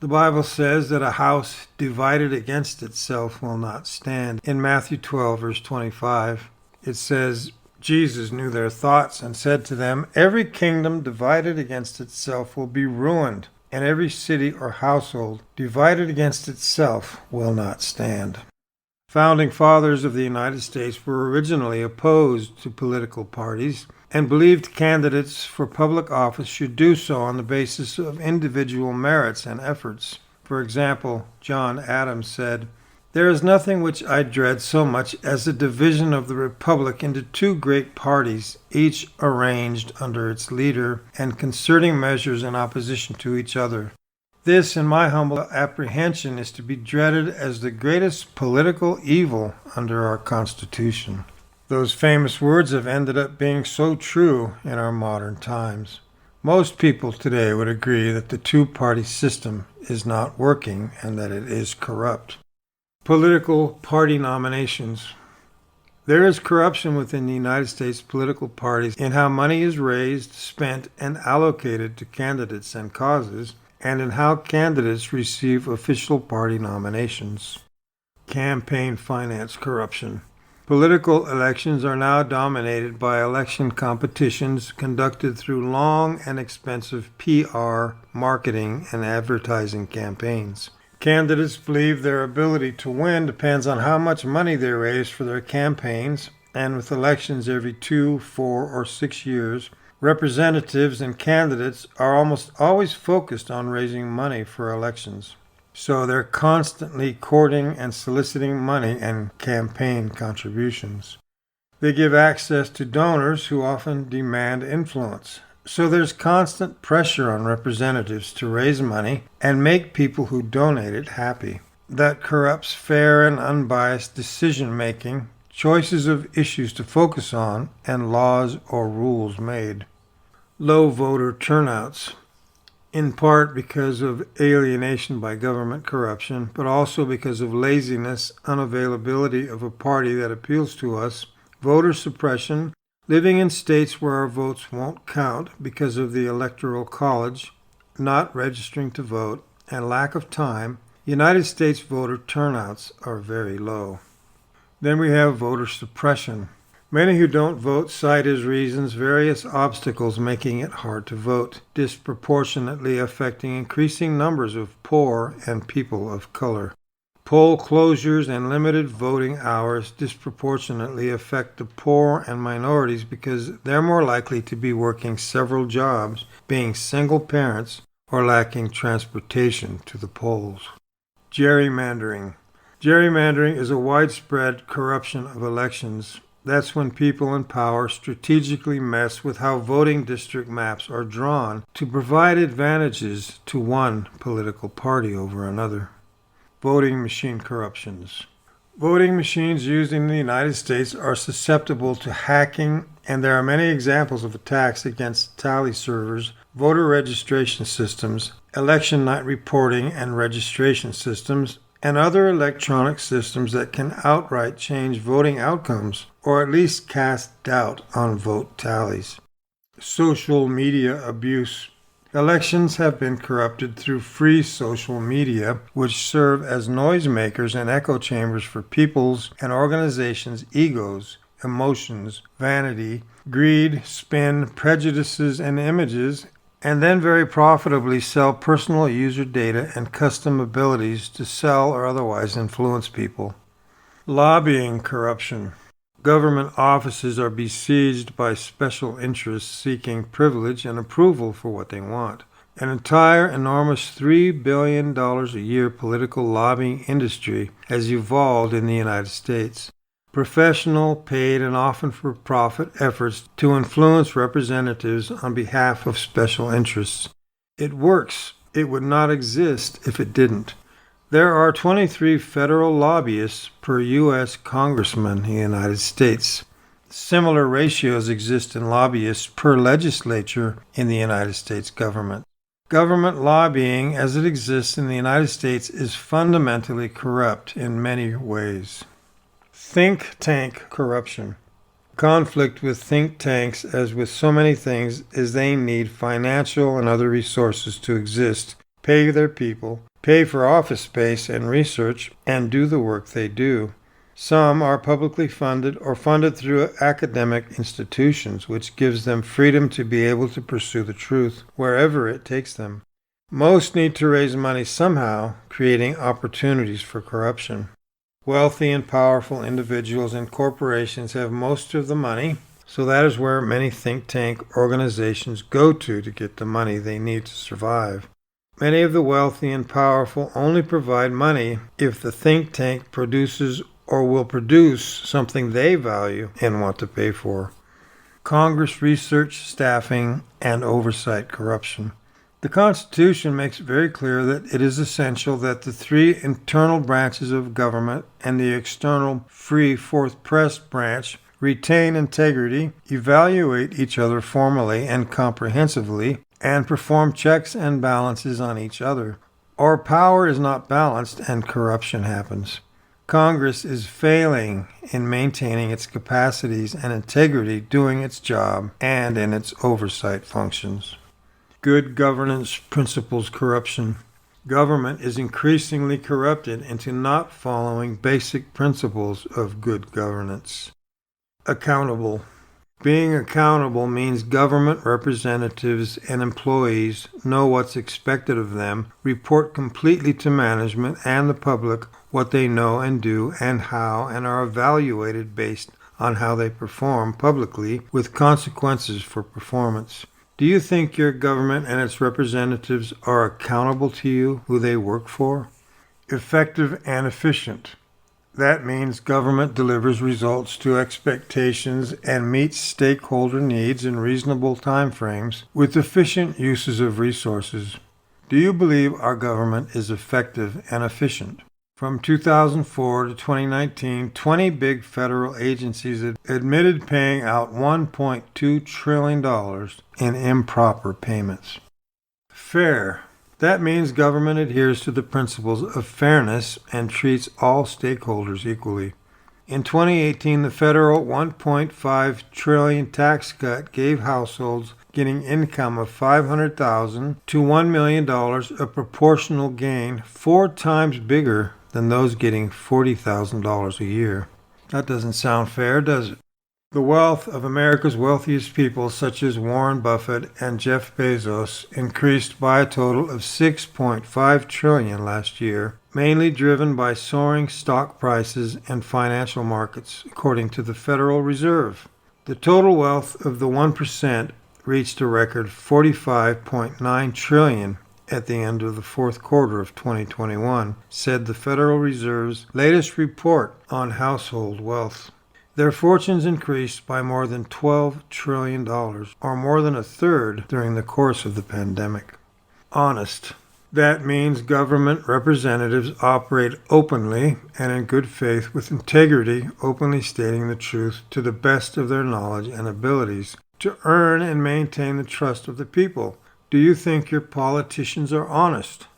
The Bible says that a house divided against itself will not stand. In Matthew 12, verse 25, it says, Jesus knew their thoughts and said to them, "Every kingdom divided against itself will be ruined, and every city or household divided against itself will not stand." Founding fathers of the United States were originally opposed to political parties and believed candidates for public office should do so on the basis of individual merits and efforts. For example, John Adams said, "There is nothing which I dread so much as the division of the republic into 2 great parties, each arranged under its leader and concerting measures in opposition to each other. This, in my humble apprehension, is to be dreaded as the greatest political evil under our Constitution." Those famous words have ended up being so true in our modern times. Most people today would agree that the 2-party system is not working and that it is corrupt. Political party nominations. There is corruption within the United States political parties in how money is raised, spent, and allocated to candidates and causes, and in how candidates receive official party nominations. Campaign finance corruption. Political elections are now dominated by election competitions conducted through long and expensive PR, marketing, and advertising campaigns. Candidates believe their ability to win depends on how much money they raise for their campaigns, and with elections every 2, 4, or 6 years, representatives and candidates are almost always focused on raising money for elections. So they're constantly courting and soliciting money and campaign contributions. They give access to donors who often demand influence. So there's constant pressure on representatives to raise money and make people who donate it happy. That corrupts fair and unbiased decision-making, choices of issues to focus on, and laws or rules made. Low voter turnouts, in part because of alienation by government corruption, but also because of laziness, unavailability of a party that appeals to us, voter suppression, living in states where our votes won't count because of the Electoral College, not registering to vote, and lack of time. United States voter turnouts are very low. Then we have voter suppression. Many who don't vote cite as reasons various obstacles making it hard to vote, disproportionately affecting increasing numbers of poor and people of color. Poll closures and limited voting hours disproportionately affect the poor and minorities because they're more likely to be working several jobs, being single parents, or lacking transportation to the polls. Gerrymandering. Gerrymandering is a widespread corruption of elections. That's when people in power strategically mess with how voting district maps are drawn to provide advantages to one political party over another. Voting machine corruptions. Voting machines used in the United States are susceptible to hacking, and there are many examples of attacks against tally servers, voter registration systems, election night reporting and registration systems, and other electronic systems that can outright change voting outcomes, or at least cast doubt on vote tallies. Social media abuse. Elections have been corrupted through free social media, which serve as noisemakers and echo chambers for people's and organizations' egos, emotions, vanity, greed, spin, prejudices, and images, and then very profitably sell personal user data and custom abilities to sell or otherwise influence people. Lobbying corruption. Government offices are besieged by special interests seeking privilege and approval for what they want. An entire enormous $3 billion a year political lobbying industry has evolved in the United States. Professional, paid, and often for-profit efforts to influence representatives on behalf of special interests. It works. It would not exist if it didn't. There are 23 federal lobbyists per U.S. congressman in the United States. Similar ratios exist in lobbyists per legislature in the United States government. Government lobbying as it exists in the United States is fundamentally corrupt in many ways. Think tank corruption. Conflict with think tanks, as with so many things, is they need financial and other resources to exist, pay their people, pay for office space and research, and do the work they do. Some are publicly funded or funded through academic institutions, which gives them freedom to be able to pursue the truth wherever it takes them. Most need to raise money somehow, creating opportunities for corruption. Wealthy and powerful individuals and corporations have most of the money, so that is where many think tank organizations go to get the money they need to survive. Many of the wealthy and powerful only provide money if the think tank produces or will produce something they value and want to pay for. Congress research, staffing, and oversight corruption. The Constitution makes it very clear that it is essential that the three internal branches of government and the external free fourth press branch retain integrity, evaluate each other formally and comprehensively, and perform checks and balances on each other. Or power is not balanced and corruption happens. Congress is failing in maintaining its capacities and integrity, doing its job, and in its oversight functions. Good governance principles corruption. Government is increasingly corrupted into not following basic principles of good governance. Accountable. Being accountable means government representatives and employees know what's expected of them, report completely to management and the public what they know and do and how, and are evaluated based on how they perform publicly with consequences for performance. Do you think your government and its representatives are accountable to you, who they work for? Effective and efficient. That means government delivers results to expectations and meets stakeholder needs in reasonable timeframes with efficient uses of resources. Do you believe our government is effective and efficient? From 2004 to 2019, 20 big federal agencies admitted paying out $1.2 trillion in improper payments. Fair. That means government adheres to the principles of fairness and treats all stakeholders equally. In 2018, the federal $1.5 trillion tax cut gave households getting income of $500,000 to $1 million a proportional gain 4 times bigger than those getting $40,000 a year. That doesn't sound fair, does it? The wealth of America's wealthiest people, such as Warren Buffett and Jeff Bezos, increased by a total of $6.5 trillion last year, mainly driven by soaring stock prices and financial markets, according to the Federal Reserve. The total wealth of the 1% reached a record $45.9 trillion at the end of the fourth quarter of 2021, said the Federal Reserve's latest report on household wealth. Their fortunes increased by more than $12 trillion, or more than a third during the course of the pandemic. Honest. That means government representatives operate openly and in good faith with integrity, openly stating the truth to the best of their knowledge and abilities to earn and maintain the trust of the people. Do you think your politicians are honest?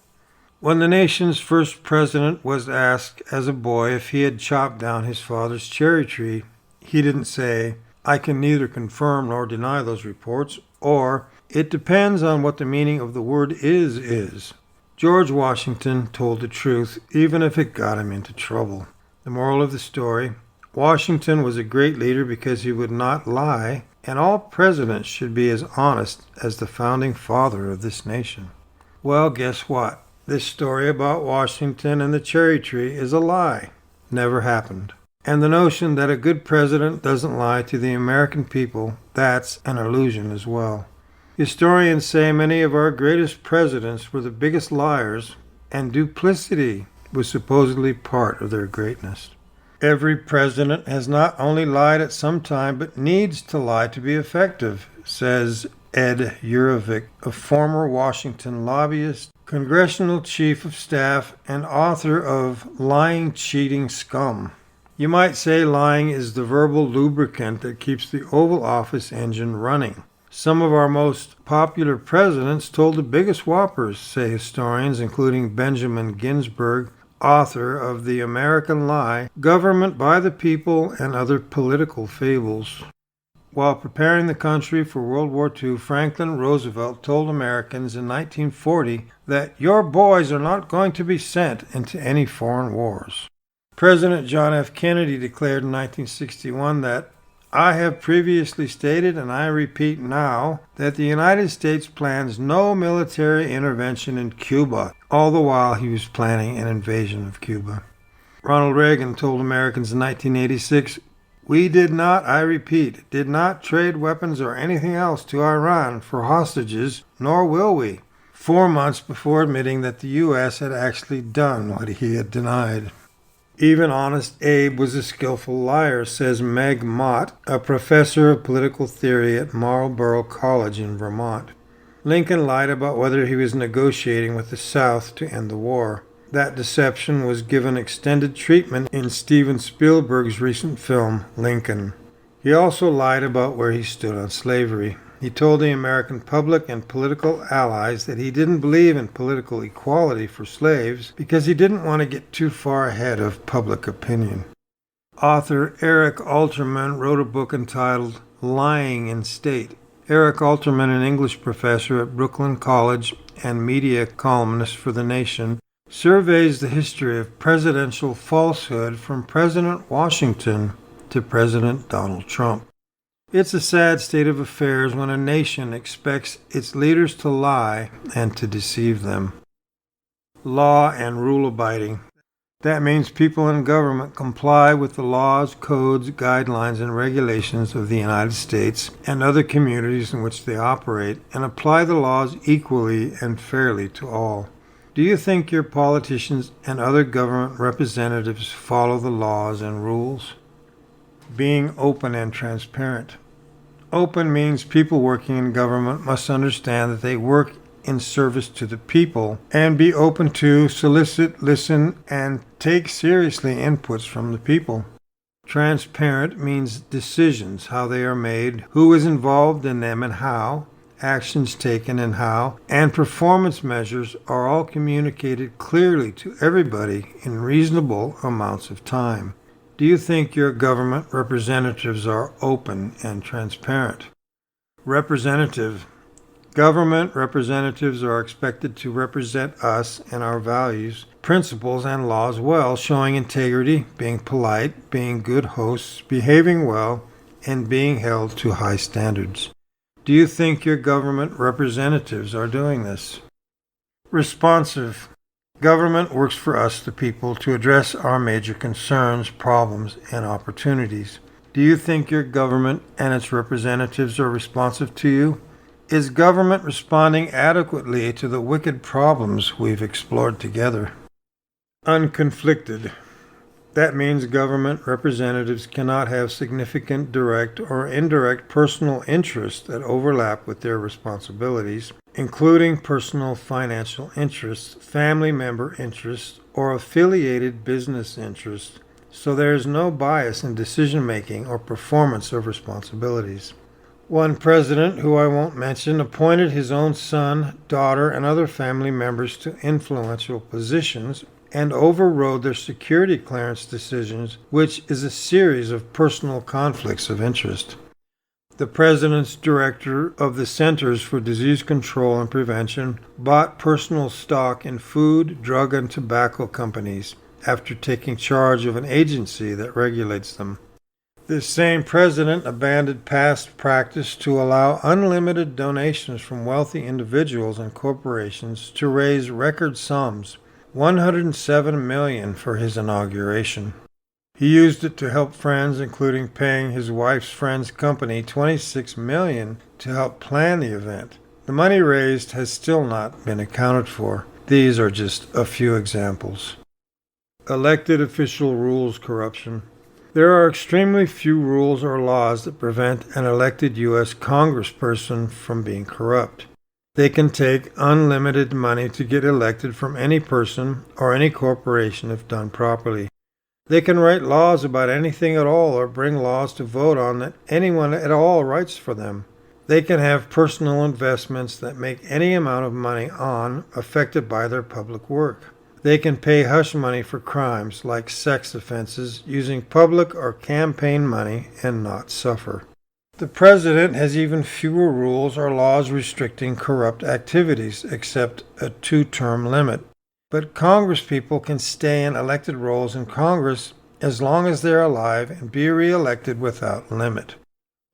When the nation's first president was asked as a boy if he had chopped down his father's cherry tree, he didn't say, "I can neither confirm nor deny those reports," or, "It depends on what the meaning of the word is." George Washington told the truth, even if it got him into trouble. The moral of the story: Washington was a great leader because he would not lie, and all presidents should be as honest as the founding father of this nation. Well, guess what? This story about Washington and the cherry tree is a lie. Never happened. And the notion that a good president doesn't lie to the American people, that's an illusion as well. Historians say many of our greatest presidents were the biggest liars, and duplicity was supposedly part of their greatness. Every president has not only lied at some time, but needs to lie to be effective, says Ed Urovic, a former Washington lobbyist, congressional chief of staff, and author of Lying, Cheating, Scum. You might say lying is the verbal lubricant that keeps the Oval Office engine running. Some of our most popular presidents told the biggest whoppers, say historians, including Benjamin Ginsburg, author of The American Lie, Government by the People, and Other Political Fables. While preparing the country for World War II, Franklin Roosevelt told Americans in 1940 that your boys are not going to be sent into any foreign wars. President John F. Kennedy declared in 1961 that I have previously stated, and I repeat now, that the United States plans no military intervention in Cuba, all the while he was planning an invasion of Cuba. Ronald Reagan told Americans in 1986, we did not, I repeat, did not trade weapons or anything else to Iran for hostages, nor will we, 4 months before admitting that the U.S. had actually done what he had denied. Even Honest Abe was a skillful liar, says Meg Mott, a professor of political theory at Marlborough College in Vermont. Lincoln lied about whether he was negotiating with the South to end the war. That deception was given extended treatment in Steven Spielberg's recent film, Lincoln. He also lied about where he stood on slavery. He told the American public and political allies that he didn't believe in political equality for slaves because he didn't want to get too far ahead of public opinion. Author Eric Alterman wrote a book entitled Lying in State. Eric Alterman, an English professor at Brooklyn College and media columnist for The Nation, surveys the history of presidential falsehood from President Washington to President Donald Trump. It's a sad state of affairs when a nation expects its leaders to lie and to deceive them. Law and rule abiding. That means people in government comply with the laws, codes, guidelines, and regulations of the United States and other communities in which they operate, and apply the laws equally and fairly to all. Do you think your politicians and other government representatives follow the laws and rules? Being open and transparent. Open means people working in government must understand that they work in service to the people and be open to solicit, listen, and take seriously inputs from the people. Transparent means decisions, how they are made, who is involved in them and how, actions taken and how, and performance measures are all communicated clearly to everybody in reasonable amounts of time. Do you think your government representatives are open and transparent? Representative. Government representatives are expected to represent us and our values, principles, and laws well, showing integrity, being polite, being good hosts, behaving well, and being held to high standards. Do you think your government representatives are doing this? Responsive. Government works for us, the people, to address our major concerns, problems, and opportunities. Do you think your government and its representatives are responsive to you? Is government responding adequately to the wicked problems we've explored together? Unconflicted. That means government representatives cannot have significant direct or indirect personal interests that overlap with their responsibilities, including personal financial interests, family member interests, or affiliated business interests, so there is no bias in decision-making or performance of responsibilities. One president, who I won't mention, appointed his own son, daughter, and other family members to influential positions and overrode their security clearance decisions, which is a series of personal conflicts of interest. The president's director of the Centers for Disease Control and Prevention bought personal stock in food, drug, and tobacco companies after taking charge of an agency that regulates them. This same president abandoned past practice to allow unlimited donations from wealthy individuals and corporations to raise record sums, $107 million for his inauguration. He used it to help friends, including paying his wife's friend's company $26 million to help plan the event. The money raised has still not been accounted for. These are just a few examples. Elected official rules corruption. There are extremely few rules or laws that prevent an elected U.S. congressperson from being corrupt. They can take unlimited money to get elected from any person or any corporation if done properly. They can write laws about anything at all or bring laws to vote on that anyone at all writes for them. They can have personal investments that make any amount of money on affected by their public work. They can pay hush money for crimes like sex offenses using public or campaign money and not suffer. The president has even fewer rules or laws restricting corrupt activities, except a 2-term limit. But congresspeople can stay in elected roles in Congress as long as they're alive and be re-elected without limit.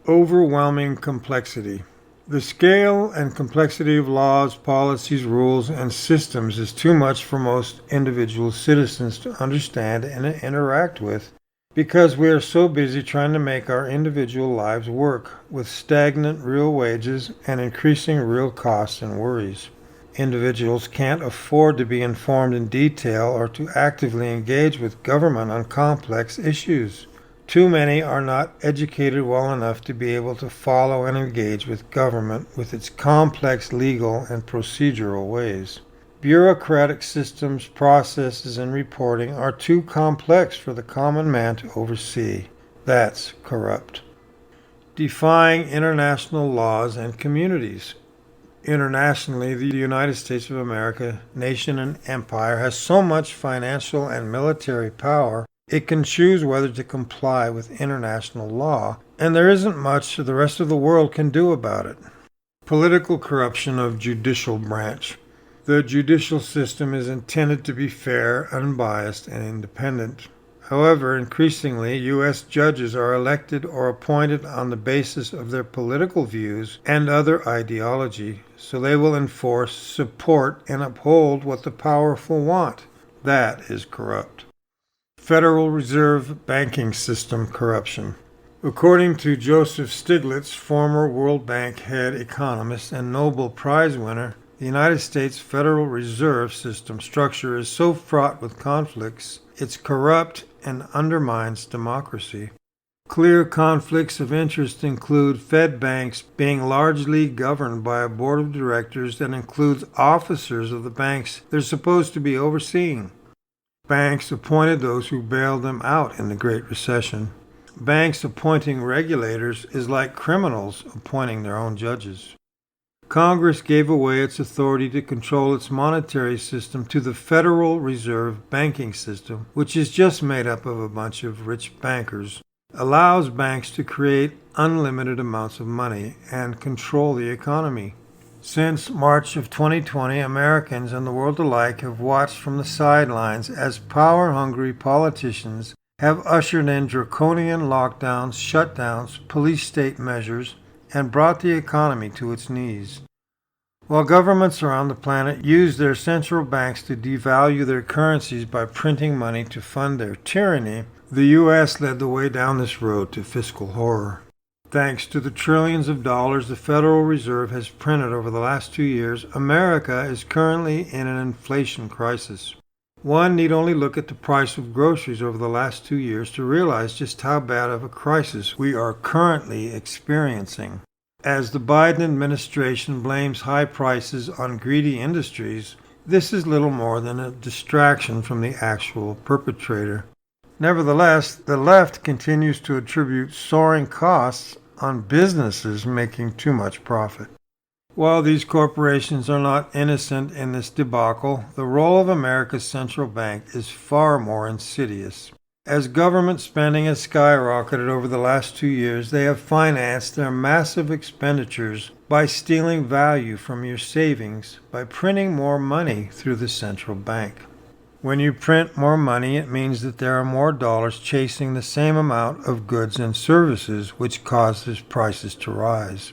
Overwhelming complexity. The scale and complexity of laws, policies, rules, and systems is too much for most individual citizens to understand and interact with, because we are so busy trying to make our individual lives work with stagnant real wages and increasing real costs and worries. Individuals can't afford to be informed in detail or to actively engage with government on complex issues. Too many are not educated well enough to be able to follow and engage with government with its complex legal and procedural ways. Bureaucratic systems, processes, and reporting are too complex for the common man to oversee. That's corrupt. Defying international laws and communities. Internationally, the United States of America, nation and empire, has so much financial and military power, it can choose whether to comply with international law, and there isn't much the rest of the world can do about it. Political corruption of judicial branch. The judicial system is intended to be fair, unbiased, and independent. However, increasingly, U.S. judges are elected or appointed on the basis of their political views and other ideology, so they will enforce, support, and uphold what the powerful want. That is corrupt. Federal Reserve banking system corruption. According to Joseph Stiglitz, former World Bank head economist and Nobel Prize winner, The United States Federal Reserve System structure is so fraught with conflicts, it's corrupt and undermines democracy. Clear conflicts of interest include Fed banks being largely governed by a board of directors that includes officers of the banks they're supposed to be overseeing. Banks appointed those who bailed them out in the Great Recession. Banks appointing regulators is like criminals appointing their own judges. Congress gave away its authority to control its monetary system to the Federal Reserve banking system, which is just made up of a bunch of rich bankers, allows banks to create unlimited amounts of money and control the economy. Since March of 2020, Americans and the world alike have watched from the sidelines as power-hungry politicians have ushered in draconian lockdowns, shutdowns, police state measures, and brought the economy to its knees. While governments around the planet use their central banks to devalue their currencies by printing money to fund their tyranny, the U.S. led the way down this road to fiscal horror. Thanks to the trillions of dollars the Federal Reserve has printed over the last 2 years, America is currently in an inflation crisis. One need only look at the price of groceries over the last 2 years to realize just how bad of a crisis we are currently experiencing. As the Biden administration blames high prices on greedy industries, this is little more than a distraction from the actual perpetrator. Nevertheless, the left continues to attribute soaring costs on businesses making too much profit. While these corporations are not innocent in this debacle, the role of America's central bank is far more insidious. As government spending has skyrocketed over the last 2 years, they have financed their massive expenditures by stealing value from your savings by printing more money through the central bank. When you print more money, it means that there are more dollars chasing the same amount of goods and services, which causes prices to rise.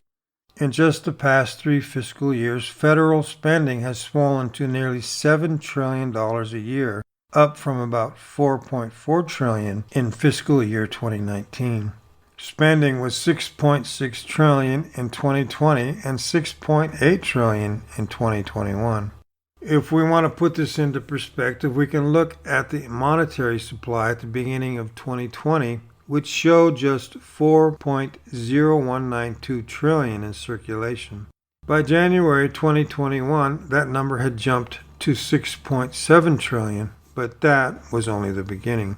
In just the past 3 fiscal years, federal spending has swollen to nearly $7 trillion a year, up from about $4.4 trillion in fiscal year 2019. Spending was $6.6 trillion in 2020 and $6.8 trillion in 2021. If we want to put this into perspective, we can look at the monetary supply at the beginning of 2020, which showed just $4.0192 trillion in circulation. By January 2021, that number had jumped to $6.7 trillion, but that was only the beginning.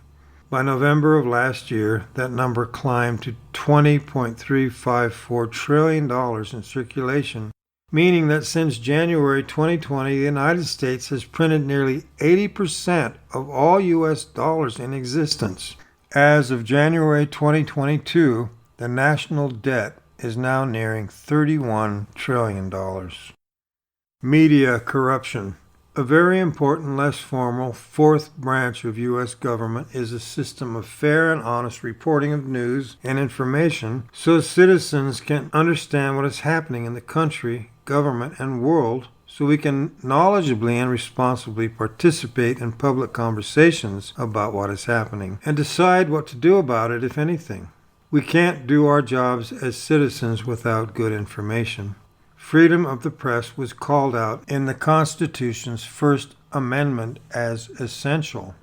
By November of last year, that number climbed to $20.354 trillion in circulation, meaning that since January 2020, the United States has printed nearly 80% of all U.S. dollars in existence. As of January 2022, the national debt is now nearing $31 trillion. Media corruption. A very important, less formal, fourth branch of U.S. government is a system of fair and honest reporting of news and information so citizens can understand what is happening in the country, government, and world, so we can knowledgeably and responsibly participate in public conversations about what is happening and decide what to do about it, if anything. We can't do our jobs as citizens without good information. Freedom of the press was called out in the Constitution's First Amendment as essential.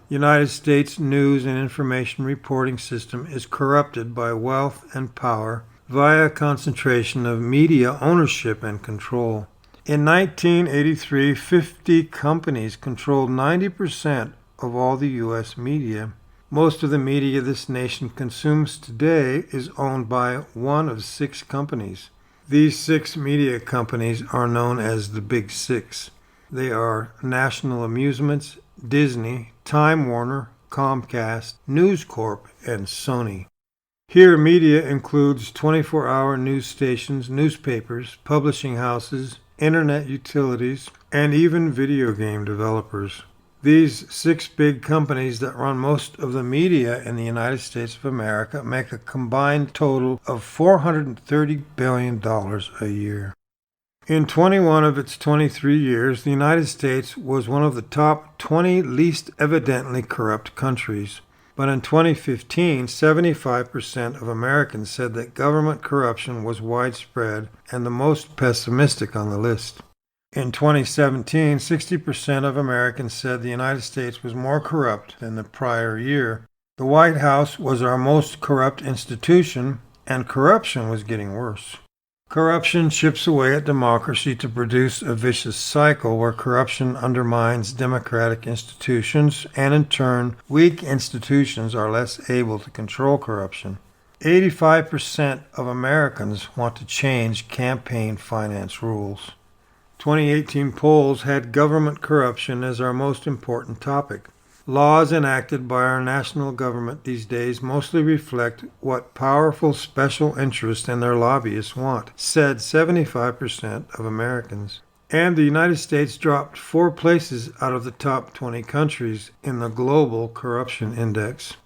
United States news and information reporting system is corrupted by wealth and power via concentration of media ownership and control. In 1983, 50 companies controlled 90% of all the U.S. media. Most of the media this nation consumes today is owned by one of 6 companies. These 6 media companies are known as the Big Six. They are National Amusements, Disney, Time Warner, Comcast, News Corp, and Sony. Here, media includes 24-hour news stations, newspapers, publishing houses, internet utilities, and even video game developers. These 6 big companies that run most of the media in the United States of America make a combined total of $430 billion a year. In 21 of its 23 years, the United States was one of the top 20 least evidently corrupt countries. But in 2015, 75% of Americans said that government corruption was widespread and the most pessimistic on the list. In 2017, 60% of Americans said the United States was more corrupt than the prior year. The White House was our most corrupt institution, and corruption was getting worse. Corruption chips away at democracy to produce a vicious cycle where corruption undermines democratic institutions, and in turn, weak institutions are less able to control corruption. 85% of Americans want to change campaign finance rules. 2018 polls had government corruption as our most important topic. Laws enacted by our national government these days mostly reflect what powerful special interests and their lobbyists want, said 75% of Americans. And the United States dropped 4 places out of the top 20 countries in the Global Corruption Index.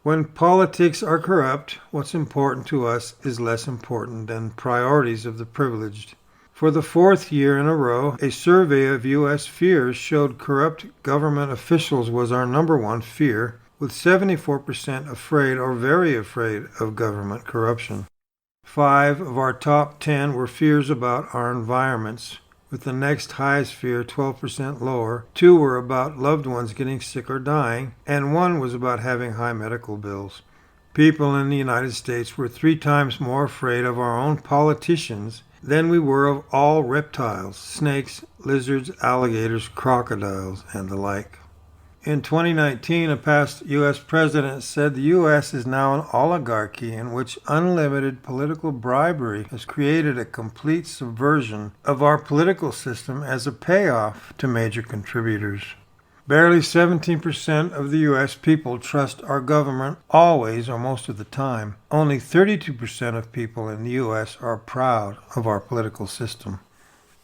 When politics are corrupt, what's important to us is less important than priorities of the privileged. For the 4th year in a row, a survey of U.S. fears showed corrupt government officials was our number one fear, with 74% afraid or very afraid of government corruption. 5 of our top 10 were fears about our environments, with the next highest fear 12% lower. 2 were about loved ones getting sick or dying, and 1 was about having high medical bills. People in the United States were 3 times more afraid of our own politicians than we were of all reptiles, snakes, lizards, alligators, crocodiles, and the like. In 2019, a past U.S. president said the U.S. is now an oligarchy in which unlimited political bribery has created a complete subversion of our political system as a payoff to major contributors. Barely 17% of the U.S. people trust our government always or most of the time. Only 32% of people in the U.S. are proud of our political system.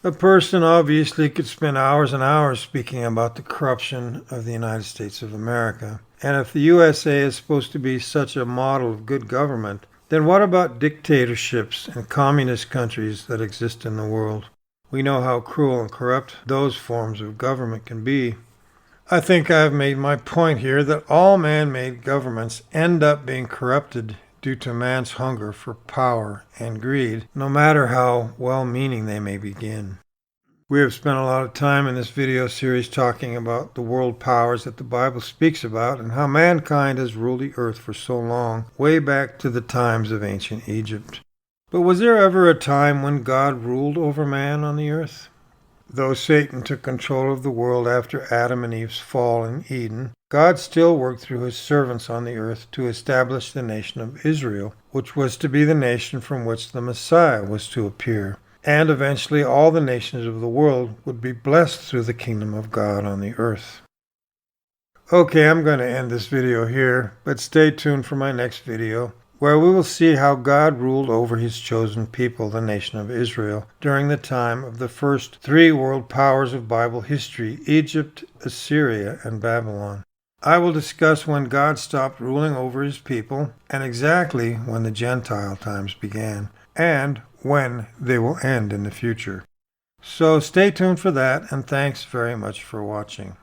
A person obviously could spend hours and hours speaking about the corruption of the United States of America. And if the USA is supposed to be such a model of good government, then what about dictatorships and communist countries that exist in the world? We know how cruel and corrupt those forms of government can be. I think I've made my point here that all man-made governments end up being corrupted due to man's hunger for power and greed, no matter how well-meaning they may begin. We have spent a lot of time in this video series talking about the world powers that the Bible speaks about and how mankind has ruled the earth for so long, way back to the times of ancient Egypt. But was there ever a time when God ruled over man on the earth? Though Satan took control of the world after Adam and Eve's fall in Eden, God still worked through his servants on the earth to establish the nation of Israel, which was to be the nation from which the Messiah was to appear. And eventually all the nations of the world would be blessed through the kingdom of God on the earth. Okay, I'm going to end this video here, but stay tuned for my next video, where we will see how God ruled over his chosen people, the nation of Israel, during the time of the first 3 world powers of Bible history, Egypt, Assyria, and Babylon. I will discuss when God stopped ruling over his people, and exactly when the Gentile times began, and when they will end in the future. So stay tuned for that, and thanks very much for watching.